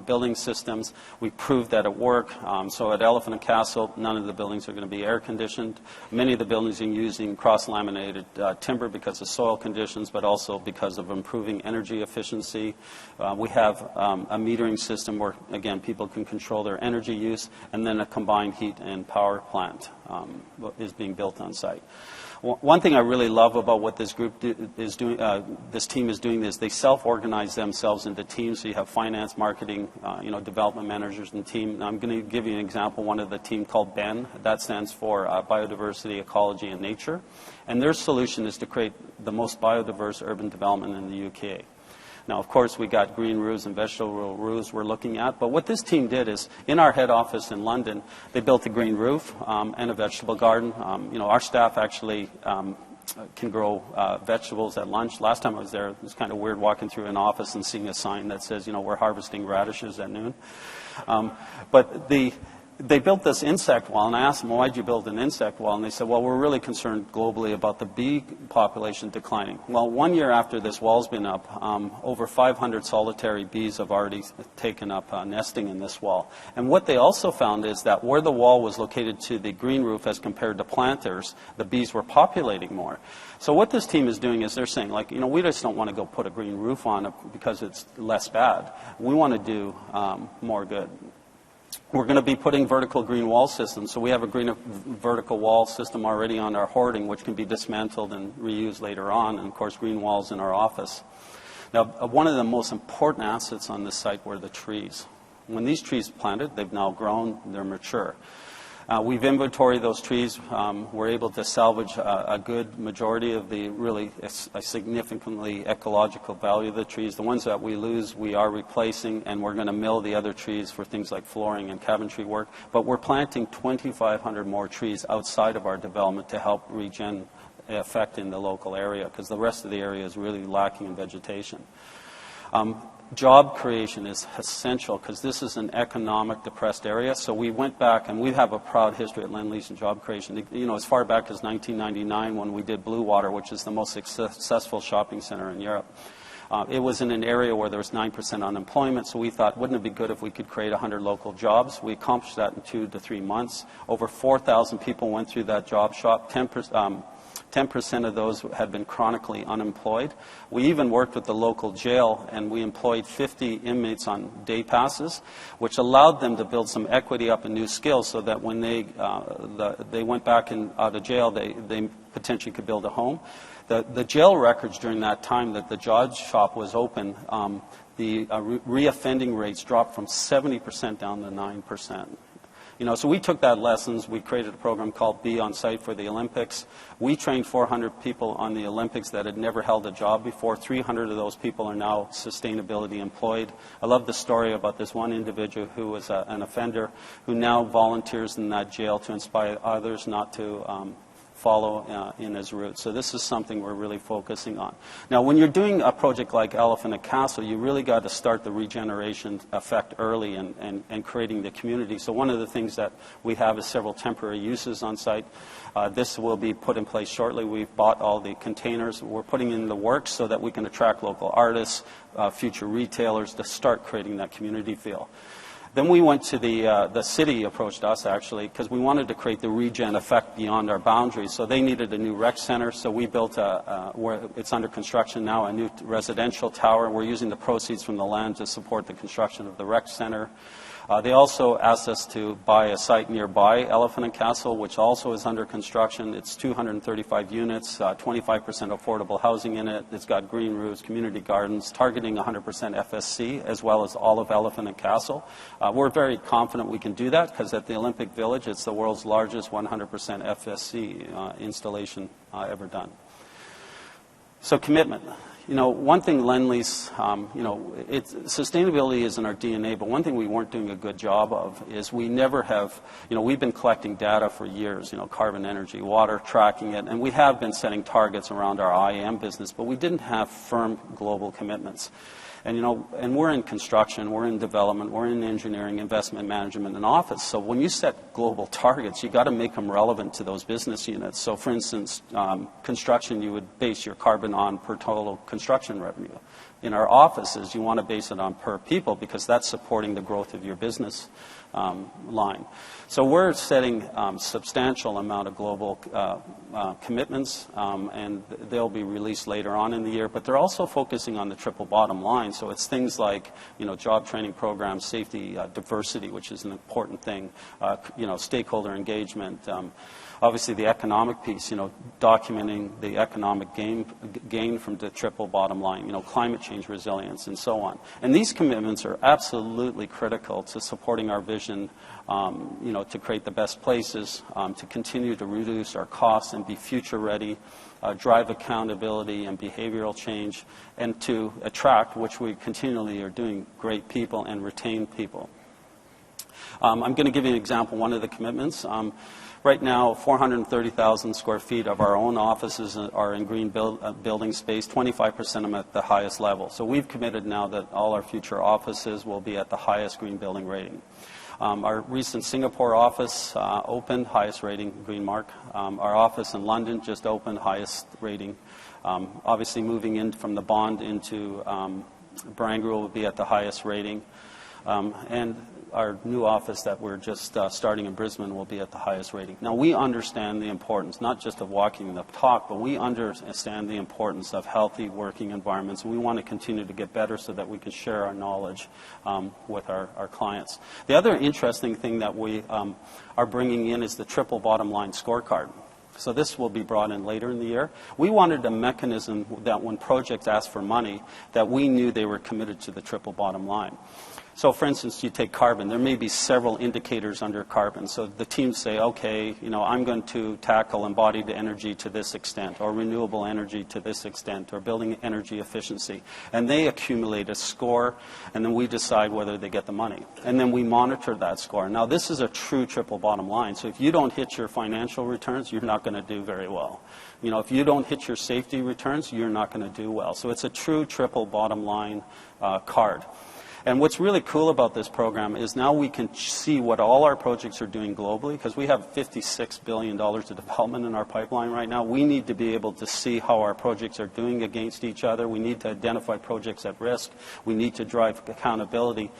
building systems. We proved that it worked. So at Elephant and Castle, none of the buildings are going to be air conditioned. Many of the buildings are using cross-laminated timber because of soil conditions, but also because of improving energy efficiency. We have a metering system where, again, people can control their energy use, and then a combined heat and power plant is being built on site. One thing I really love about what this group is doing, this team is doing, is they self-organize themselves into teams. So you have finance, marketing, you know, development managers and team. I'm going to give you an example. One of the team called BEN. That stands for Biodiversity, Ecology, and Nature. And their solution is to create the most biodiverse urban development in the UK. Now, of course, we got green roofs and vegetable roofs we're looking at. But what this team did is, in our head office in London, they built a green roof and a vegetable garden. You know, our staff actually can grow vegetables at lunch. Last time I was there, it was kind of weird walking through an office and seeing a sign that says, you know, we're harvesting radishes at noon. But they built this insect wall, and I asked them, well, why'd you build an insect wall? And they said, well, we're really concerned globally about the bee population declining. Well, 1 year after this wall's been up, over 500 solitary bees have already taken up nesting in this wall. And what they also found is that where the wall was located to the green roof as compared to planters, the bees were populating more. So what this team is doing is they're saying, like, you know, we just don't want to go put a green roof on it because it's less bad. We want to do more good. We're going to be putting vertical green wall systems. So we have a green vertical wall system already on our hoarding, which can be dismantled and reused later on. And, of course, green walls in our office. Now, one of the most important assets on this site were the trees. When these trees planted, they've now grown, they're mature. We've inventoried those trees. We're able to salvage a good majority of the really a significantly ecological value of the trees. The ones that we lose, we are replacing, and we're going to mill the other trees for things like flooring and cabinetry work. But we're planting 2,500 more trees outside of our development to help regen effect in the local area, because the rest of the area is really lacking in vegetation. Job creation is essential because this is an economic depressed area. So we went back, and we have a proud history at Lend Lease and job creation. You know, as far back as 1999 when we did Blue Water, which is the most successful shopping center in Europe. It was in an area where there was 9% unemployment, so we thought, wouldn't it be good if we could create 100 local jobs? We accomplished that in 2 to 3 months. Over 4,000 people went through that job shop. 10% of those had been chronically unemployed. We even worked with the local jail, and we employed 50 inmates on day passes, which allowed them to build some equity up and new skills so that when they went back out of jail, they potentially could build a home. The jail records during that time that the judge shop was open, the reoffending rates dropped from 70% down to 9%. So we took that lessons. We created a program called Be On Site for the Olympics. We trained 400 people on the Olympics that had never held a job before. 300 of those people are now sustainability employed. I love the story about this one individual who was an offender who now volunteers in that jail to inspire others not to follow in his route. So this is something we're really focusing on. Now, when you're doing a project like Elephant and Castle, you really got to start the regeneration effect early and creating the community. So one of the things that we have is several temporary uses on site. This will be put in place shortly. We've bought all the containers. We're putting in the work so that we can attract local artists, future retailers to start creating that community feel. Then we went to the city approached us, actually, because we wanted to create the regen effect beyond our boundaries. So they needed a new rec center, so we built where it's under construction now, a new residential tower. We're using the proceeds from the land to support the construction of the rec center. They also asked us to buy a site nearby, Elephant and Castle, which also is under construction. It's 235 units, 25% affordable housing in it. It's got green roofs, community gardens, targeting 100% FSC, as well as all of Elephant and Castle. We're very confident we can do that because at the Olympic Village, it's the world's largest 100% FSC installation ever done. So commitment. One thing Lend Lease, sustainability is in our DNA, but one thing we weren't doing a good job of is we never have, we've been collecting data for years, carbon, energy, water, tracking it, and we have been setting targets around our IAM business, but we didn't have firm global commitments. And we're in construction, we're in development, we're in engineering, investment management, and office. So when you set global targets, you got to make them relevant to those business units. So for instance, construction, you would base your carbon on per total construction revenue. In our offices, you want to base it on per people because that's supporting the growth of your business line. So we're setting substantial amount of global commitments, and they'll be released later on in the year. But they're also focusing on the triple bottom line. So it's things like, job training programs, safety, diversity, which is an important thing, stakeholder engagement. Obviously, the economic piece, documenting the economic gain from the triple bottom line, climate change resilience, and so on. And these commitments are absolutely critical to supporting our vision, to create the best places, to continue to reduce our costs and be future ready, drive accountability and behavioral change, and to attract, which we continually are doing, great people and retain people. I'm going to give you an example, one of the commitments. Right now, 430,000 square feet of our own offices are in green building space, 25% of them at the highest level. So we've committed now that all our future offices will be at the highest green building rating. Our recent Singapore office opened, highest rating, green mark. Our office in London just opened, highest rating. Obviously, moving in from the Bond into Barangaroo will be at the highest rating. And our new office that we're just starting in Brisbane will be at the highest rating. Now, we understand the importance, not just of walking the talk, but we understand the importance of healthy working environments. And we want to continue to get better so that we can share our knowledge with our clients. The other interesting thing that we are bringing in is the triple bottom line scorecard. So this will be brought in later in the year. We wanted a mechanism that when projects ask for money, that we knew they were committed to the triple bottom line. So, for instance, you take carbon. There may be several indicators under carbon. So the teams say, okay, I'm going to tackle embodied energy to this extent, or renewable energy to this extent, or building energy efficiency. And they accumulate a score, and then we decide whether they get the money. And then we monitor that score. Now, this is a true triple bottom line. So if you don't hit your financial returns, you're not going to do very well. If you don't hit your safety returns, you're not going to do well. So it's a true triple bottom line card. And what's really cool about this program is now we can see what all our projects are doing globally, because we have $56 billion of development in our pipeline right now. We need to be able to see how our projects are doing against each other. We need to identify projects at risk. We need to drive accountability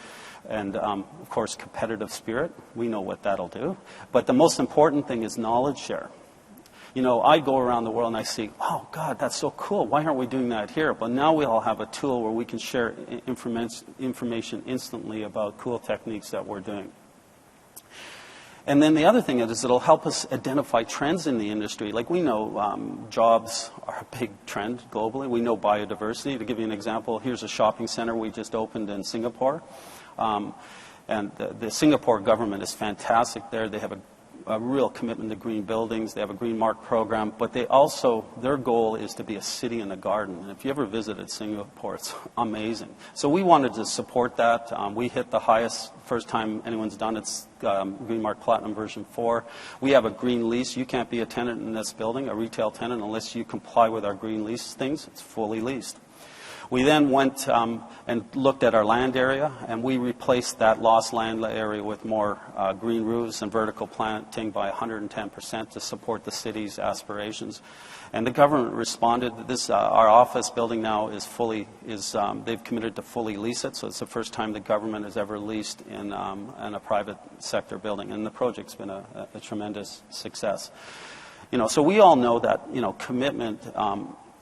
and, of course, competitive spirit. We know what that'll do. But the most important thing is knowledge share. You know, I go around the world and I see, oh, God, that's so cool. Why aren't we doing that here? But now we all have a tool where we can share information instantly about cool techniques that we're doing. And then the other thing is it'll help us identify trends in the industry. Like we know jobs are a big trend globally. We know biodiversity. To give you an example, here's a shopping center we just opened in Singapore. And the Singapore government is fantastic there. They have a real commitment to green buildings. They have a green mark program, but they also, their goal is to be a city in a garden. And if you ever visited Singapore, it's amazing. So we wanted to support that. We hit the highest, first time anyone's done it's Green Mark Platinum version 4. We have a green lease. You can't be a tenant in this building, a retail tenant, unless you comply with our green lease things. It's fully leased. We then went and looked at our land area, and we replaced that lost land area with more green roofs and vertical planting by 110% to support the city's aspirations. And the government responded. This our office building now is fully they've committed to fully lease it. So it's the first time the government has ever leased in a private sector building, and the project's been a tremendous success. You know, so we all know that commitment.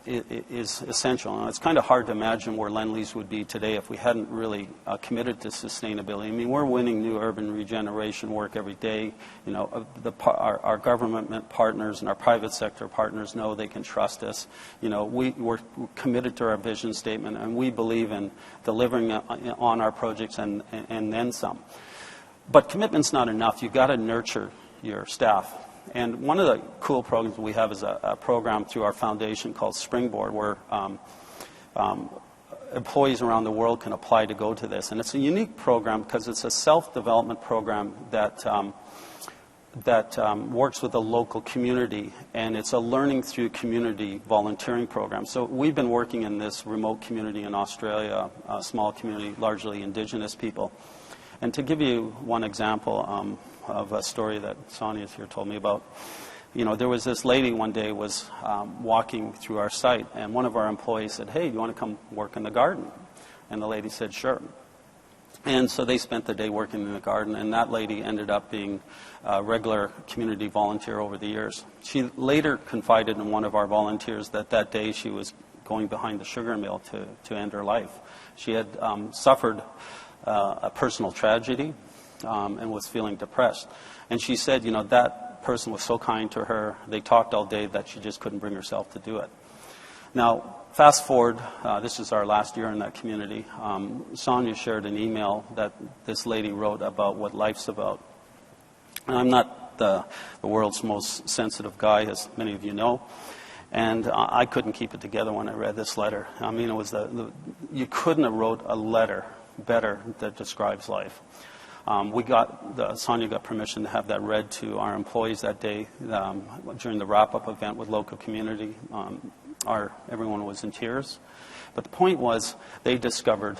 Is essential. And it's kind of hard to imagine where Lend Lease would be today if we hadn't really committed to sustainability. I mean, we're winning new urban regeneration work every day. You know, our government partners and our private sector partners know they can trust us. You know, we're committed to our vision statement, and we believe in delivering on our projects and then some. But commitment's not enough. You've got to nurture your staff. And one of the cool programs we have is a program through our foundation called Springboard, where employees around the world can apply to go to this. And it's a unique program because it's a self-development program that works with the local community, and it's a learning through community volunteering program. So we've been working in this remote community in Australia, a small community, largely Indigenous people. And to give you one example of a story that Sonia's here told me about, you know, there was this lady one day was walking through our site, and one of our employees said, "Hey, do you want to come work in the garden?" And the lady said, "Sure." And so they spent the day working in the garden, and that lady ended up being a regular community volunteer over the years. She later confided in one of our volunteers that day she was going behind the sugar mill to end her life. She had suffered a personal tragedy and was feeling depressed. And she said, you know, that person was so kind to her, they talked all day, that she just couldn't bring herself to do it. Now, fast forward, this is our last year in that community. Sonia shared an email that this lady wrote about what life's about. And I'm not the world's most sensitive guy, as many of you know. And I couldn't keep it together when I read this letter. I mean, it was you couldn't have wrote a letter better that describes life. Sonia got permission to have that read to our employees that day during the wrap-up event with local community. Everyone was in tears. But the point was they discovered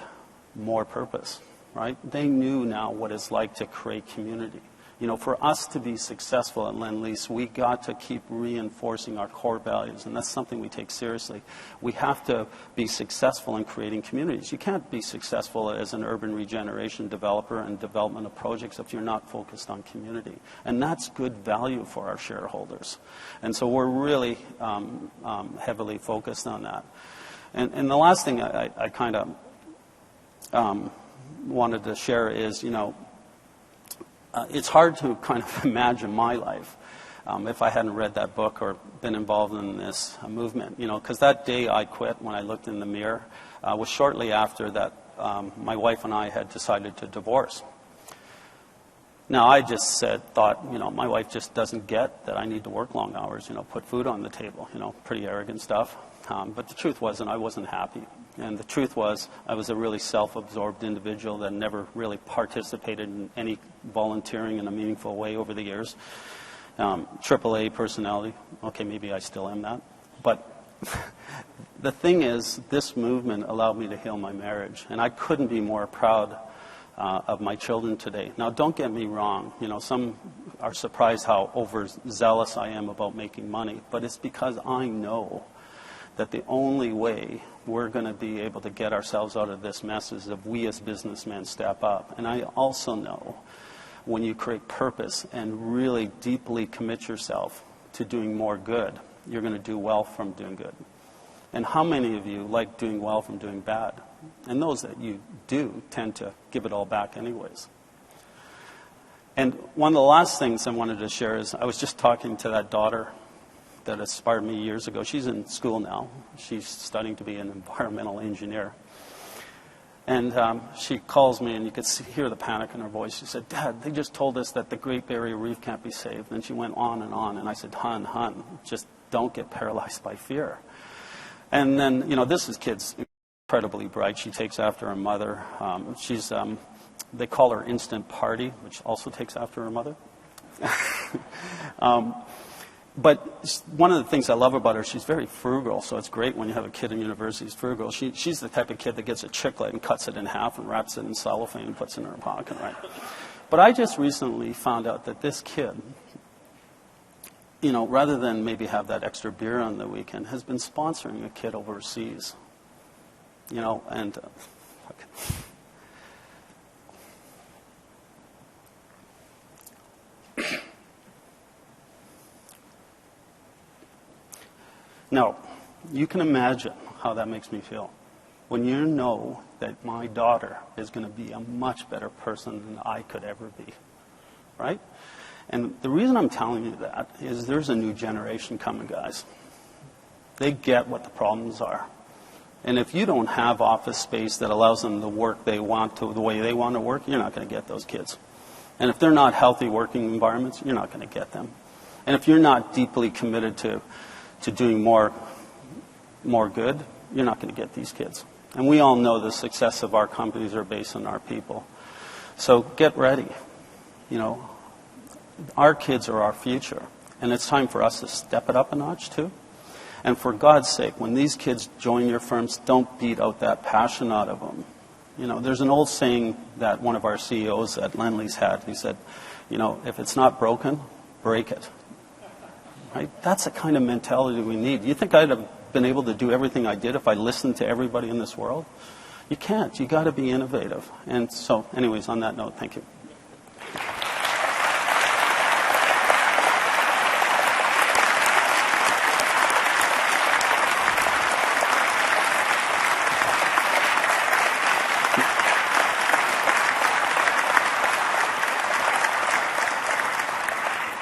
more purpose, right? They knew now what it's like to create community. You know, for us to be successful at Lend Lease, we got to keep reinforcing our core values, and that's something we take seriously. We have to be successful in creating communities. You can't be successful as an urban regeneration developer and development of projects if you're not focused on community. And that's good value for our shareholders. And so we're really heavily focused on that. And the last thing I kind of wanted to share is, you know, it's hard to kind of imagine my life if I hadn't read that book or been involved in this movement, you know, because that day I quit when I looked in the mirror was shortly after that my wife and I had decided to divorce. Now, I just thought, you know, my wife just doesn't get that I need to work long hours, you know, put food on the table, you know, pretty arrogant stuff. But the truth was, I wasn't happy. And the truth was, I was a really self-absorbed individual that never really participated in any volunteering in a meaningful way over the years. AAA personality. Okay, maybe I still am that. But the thing is, this movement allowed me to heal my marriage, and I couldn't be more proud of my children today. Now, don't get me wrong. You know, some are surprised how overzealous I am about making money, but it's because I know that the only way we're going to be able to get ourselves out of this mess is if we as businessmen step up. And I also know when you create purpose and really deeply commit yourself to doing more good, you're going to do well from doing good. And how many of you like doing well from doing bad? And those that you do tend to give it all back anyways. And one of the last things I wanted to share is I was just talking to that daughter that inspired me years ago. She's in school now. She's studying to be an environmental engineer. And she calls me, and you could hear the panic in her voice. She said, "Dad, they just told us that the Great Barrier Reef can't be saved." And she went on. And I said, Hun, just don't get paralyzed by fear. And then, you know, this is kids incredibly bright. She takes after her mother. They call her Instant Party, which also takes after her mother. But one of the things I love about her, she's very frugal, so it's great when you have a kid in university who's frugal. She's the type of kid that gets a chiclet and cuts it in half and wraps it in cellophane and puts it in her pocket, right? But I just recently found out that this kid, you know, rather than maybe have that extra beer on the weekend, has been sponsoring a kid overseas. You know, and now, you can imagine how that makes me feel when you know that my daughter is going to be a much better person than I could ever be, right? And the reason I'm telling you that is there's a new generation coming, guys. They get what the problems are. And if you don't have office space that allows them to work the way they want to work, you're not going to get those kids. And if they're not healthy working environments, you're not going to get them. And if you're not deeply committed to doing more good, you're not going to get these kids. And we all know the success of our companies are based on our people. So get ready. You know, our kids are our future. And it's time for us to step it up a notch too. And for God's sake, when these kids join your firms, don't beat out that passion out of them. You know, there's an old saying that one of our CEOs at Lend Lease had. He said, you know, if it's not broken, break it. Right? That's the kind of mentality we need. You think I'd have been able to do everything I did if I listened to everybody in this world? You can't. You got to be innovative. And so, anyways, on that note, thank you.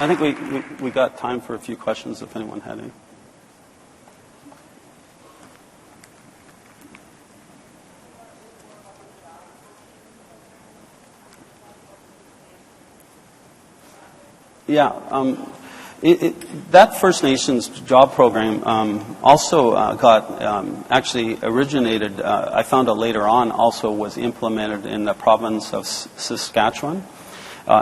I think we got time for a few questions if anyone had any. Yeah, that First Nations job program also actually originated, I found out later on, also was implemented in the province of Saskatchewan.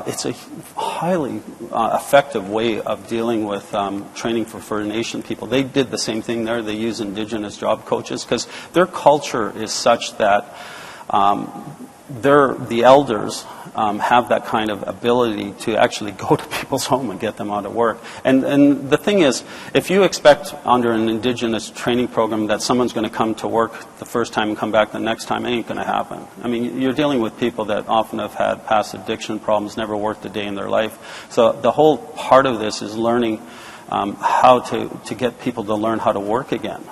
It's a highly effective way of dealing with training for First Nation people. They did the same thing there. They use Indigenous job coaches because their culture is such that the elders have that kind of ability to actually go to people's home and get them out of work. And the thing is, if you expect under an Indigenous training program that someone's going to come to work the first time and come back the next time, it ain't going to happen. I mean, you're dealing with people that often have had past addiction problems, never worked a day in their life. So the whole part of this is learning how to get people to learn how to work again.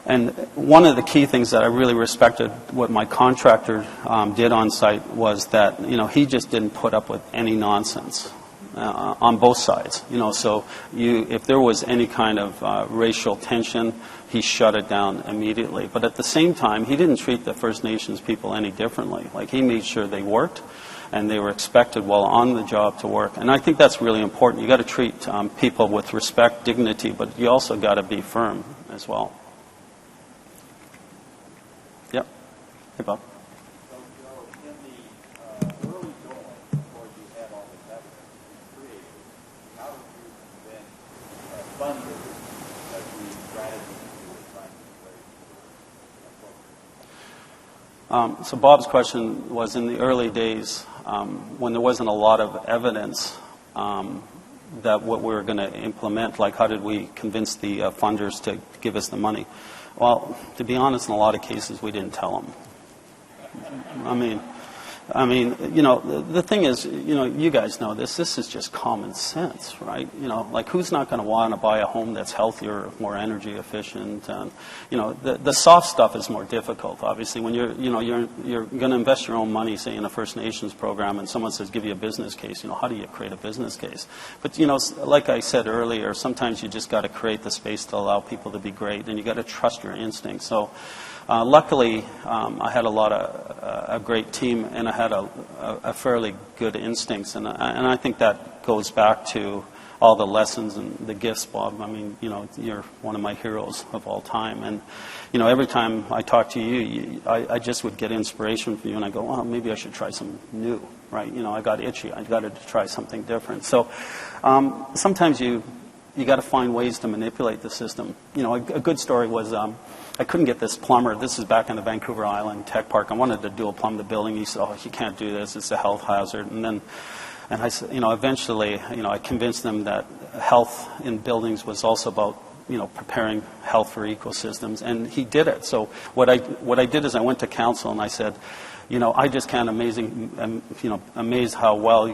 And one of the key things that I really respected what my contractor did on site was that, you know, he just didn't put up with any nonsense on both sides. You know, so if there was any kind of racial tension, he shut it down immediately. But at the same time, he didn't treat the First Nations people any differently. Like, he made sure they worked and they were expected while on the job to work. And I think that's really important. You got to treat people with respect, dignity, but you also got to be firm as well. Yep. Hey, Bob. So, Joe, in the early going, before you had all this effort created, how did you then fund it? Because you So Bob's question was, in the early days, when there wasn't a lot of evidence that what we were going to implement, like how did we convince the funders to give us the money? Well, to be honest, in a lot of cases, we didn't tell them. I mean, you know, the thing is, you know, you guys know this. This is just common sense, right? You know, like who's not going to want to buy a home that's healthier, more energy efficient? And, you know, the soft stuff is more difficult. Obviously, when you're going to invest your own money, say in a First Nations program, and someone says, "Give you a business case." You know, how do you create a business case? But you know, like I said earlier, sometimes you just got to create the space to allow people to be great, and you got to trust your instincts. So. Luckily, I had a great team, and I had a fairly good instincts, and I think that goes back to all the lessons and the gifts, Bob. I mean, you know, you're one of my heroes of all time, and you know, every time I talk to you, I just would get inspiration from you, and I go, well, maybe I should try something new, right? You know, I got itchy. I got to try something different. So sometimes you got to find ways to manipulate the system. You know, a good story was. I couldn't get this plumber. This is back in the Vancouver Island Tech Park. I wanted to dual plumb the building. He said, "Oh, you can't do this. It's a health hazard." And I said, you know, eventually, you know, I convinced them that health in buildings was also about, you know, preparing health for ecosystems, and he did it. So what I did is I went to council and I said, you know, I just can't amaze how well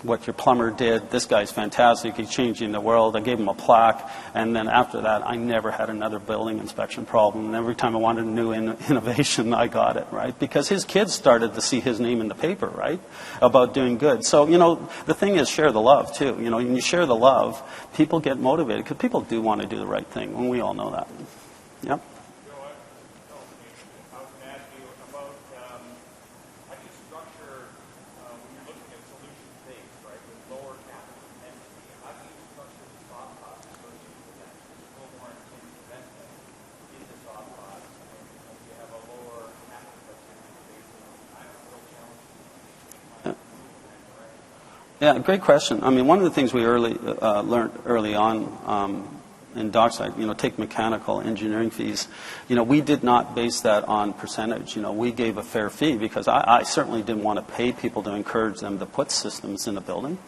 what your plumber did. This guy's fantastic. He's changing the world. I gave him a plaque. And then after that, I never had another building inspection problem. And every time I wanted a new innovation, I got it, right? Because his kids started to see his name in the paper, right, about doing good. So, you know, the thing is share the love, too. You know, when you share the love, people get motivated because people do want to do the right thing, and we all know that. Yep. Yeah, great question. I mean, one of the things we learned early on in Dockside, you know, take mechanical engineering fees. You know, we did not base that on percentage. You know, we gave a fair fee because I certainly didn't want to pay people to encourage them to put systems in the building.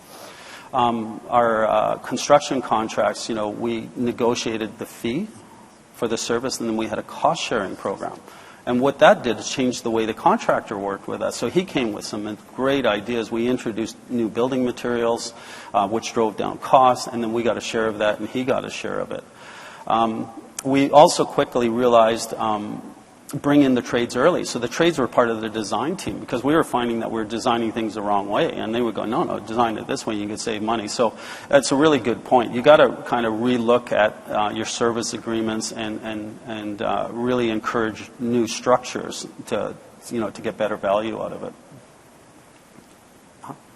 Our construction contracts, you know, we negotiated the fee for the service, and then we had a cost-sharing program. And what that did is change the way the contractor worked with us. So he came with some great ideas. We introduced new building materials, which drove down costs, and then we got a share of that, and he got a share of it. We also quickly realized bring in the trades early. So the trades were part of the design team because we were finding that we were designing things the wrong way. And they would go, no, design it this way, you can save money. So that's a really good point. You got to kind of relook at your service agreements and really encourage new structures to get better value out of it.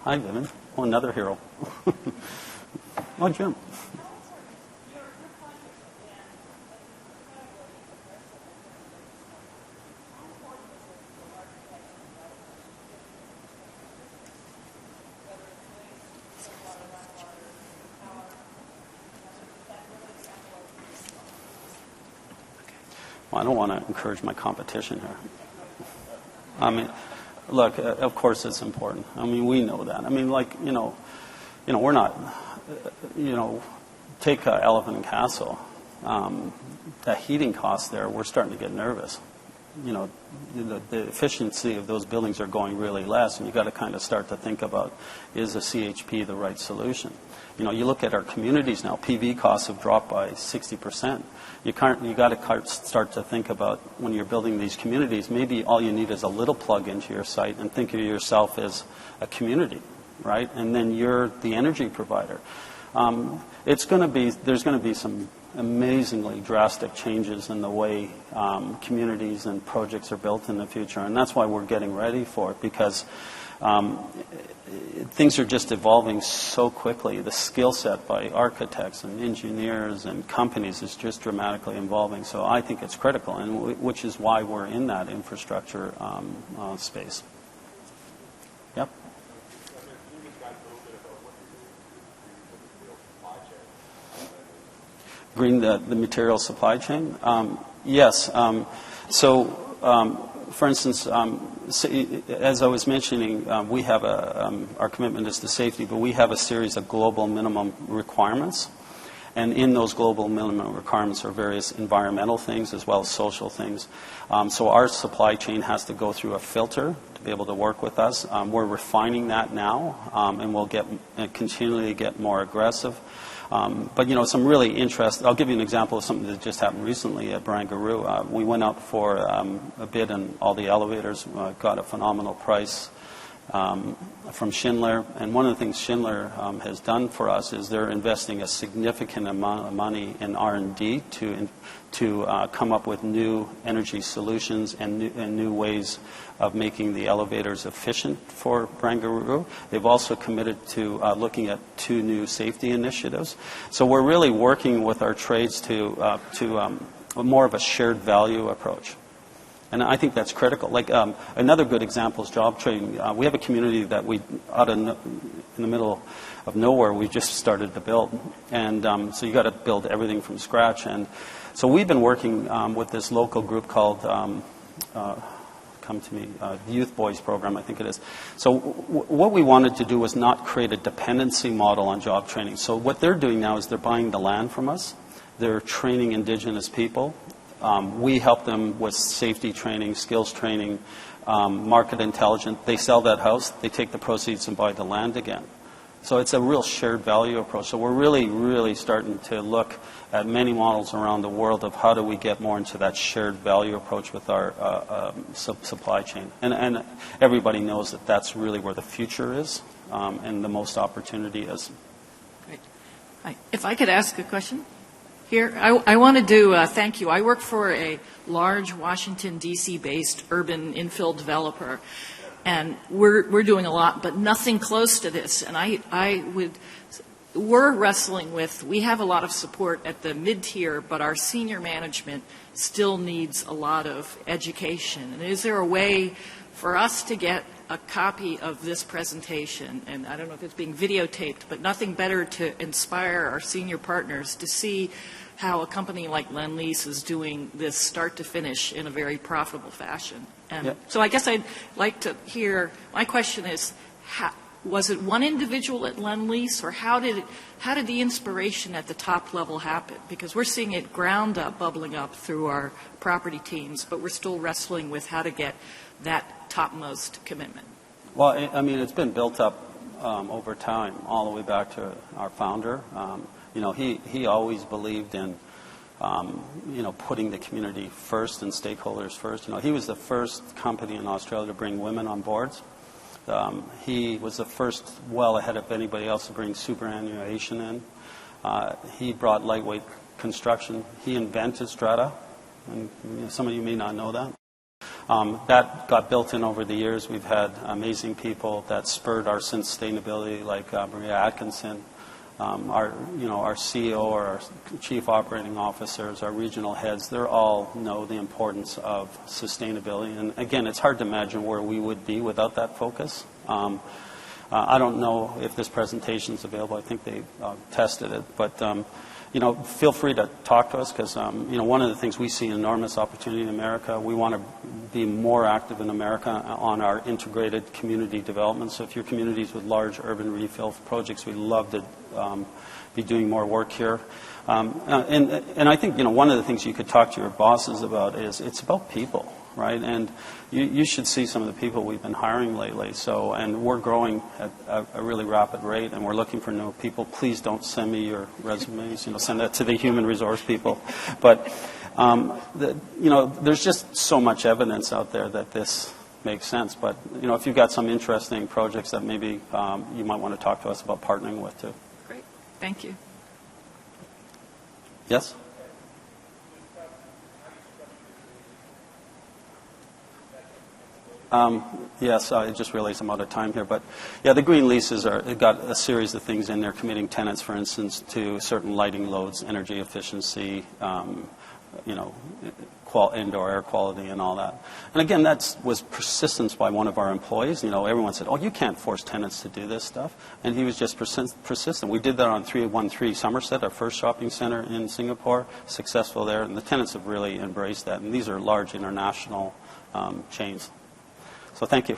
Hi, Vivian. Oh, another hero. Oh, Jim. Well, I don't want to encourage my competition here. I mean, look, of course it's important. I mean, we know that. I mean, like, we're not, take Elephant and Castle. The heating costs there, we're starting to get nervous. You know, the efficiency of those buildings are going really less, and you've got to kind of start to think about, is a CHP the right solution? You know, you look at our communities now, PV costs have dropped by 60%. You got to start to think about when you're building these communities, maybe all you need is a little plug into your site and think of yourself as a community, right? And then you're the energy provider. There's going to be some amazingly drastic changes in the way communities and projects are built in the future, and that's why we're getting ready for it, because things are just evolving so quickly. The skill set by architects and engineers and companies is just dramatically evolving. So I think it's critical, and which is why we're in that infrastructure space. Yep. Green, the material supply chain? Yes. For instance, as I was mentioning, we have our commitment is to safety, but we have a series of global minimum requirements. And in those global minimum requirements are various environmental things as well as social things. So our supply chain has to go through a filter to be able to work with us. We're refining that now, and we'll continually get more aggressive. But, some really interesting, I'll give you an example of something that just happened recently at Barangaroo. We went out for a bid and all the elevators, got a phenomenal price from Schindler. And one of the things Schindler has done for us is they're investing a significant amount of money in R&D to come up with new energy solutions and new ways of making the elevators efficient for Barangaroo. They've also committed to looking at 2 new safety initiatives. So we're really working with our trades to more of a shared value approach. And I think that's critical. Like another good example is job training. We have a community that in the middle of nowhere, we just started to build. And so you got to build everything from scratch. And so we've been working with this local group called, the Youth Boys Program, I think it is. So what we wanted to do was not create a dependency model on job training. So what they're doing now is they're buying the land from us. They're training Indigenous people. We help them with safety training, skills training, market intelligence. They sell that house, they take the proceeds and buy the land again. So it's a real shared value approach. So we're really, really starting to look at many models around the world of how do we get more into that shared value approach with our supply chain. And everybody knows that that's really where the future is and the most opportunity is. Great. Hi. If I could ask a question? Here, I wanted to thank you. I work for a large Washington, D.C.-based urban infill developer, and we're doing a lot, but nothing close to this. And we're wrestling with, we have a lot of support at the mid-tier, but our senior management still needs a lot of education. And is there a way for us to get a copy of this presentation, and I don't know if it's being videotaped, but nothing better to inspire our senior partners to see how a company like Lend Lease is doing this start to finish in a very profitable fashion. And so I guess I'd like to hear, my question is, was it one individual at Lend Lease, or how did the inspiration at the top level happen? Because we're seeing it ground up, bubbling up through our property teams, but we're still wrestling with how to get that topmost commitment. Well, it's been built up over time, all the way back to our founder. He always believed in, putting the community first and stakeholders first. He was the first company in Australia to bring women on boards. He was the first, well ahead of anybody else, to bring superannuation in. He brought lightweight construction. He invented strata, and some of you may not know that. That got built in over the years. We've had amazing people that spurred our sustainability, like Maria Atkinson, our CEO or our chief operating officers, our regional heads. They all know the importance of sustainability. And again, it's hard to imagine where we would be without that focus. I don't know if this presentation is available. I think they tested it, but feel free to talk to us, because one of the things we see enormous opportunity in America. We want to be more active in America on our integrated community development. So if your communities with large urban refill projects, we'd love to be doing more work here. And I think one of the things you could talk to your bosses about is it's about people, right? And you should see some of the people we've been hiring lately. And we're growing at a really rapid rate, and we're looking for new people. Please don't send me your resumes. Send that to the human resource people. But there's just so much evidence out there that this makes sense. But if you've got some interesting projects that maybe you might want to talk to us about partnering with too. Great, thank you. Yes. Yes, I just realized I'm out of time here, but yeah, the green leases got a series of things in there, committing tenants, for instance, to certain lighting loads, energy efficiency, indoor air quality and all that. And again, that was persistence by one of our employees. Everyone said, oh, you can't force tenants to do this stuff. And he was just persistent. We did that on 313 Somerset, our first shopping center in Singapore, successful there. And the tenants have really embraced that. And these are large international chains. So thank you.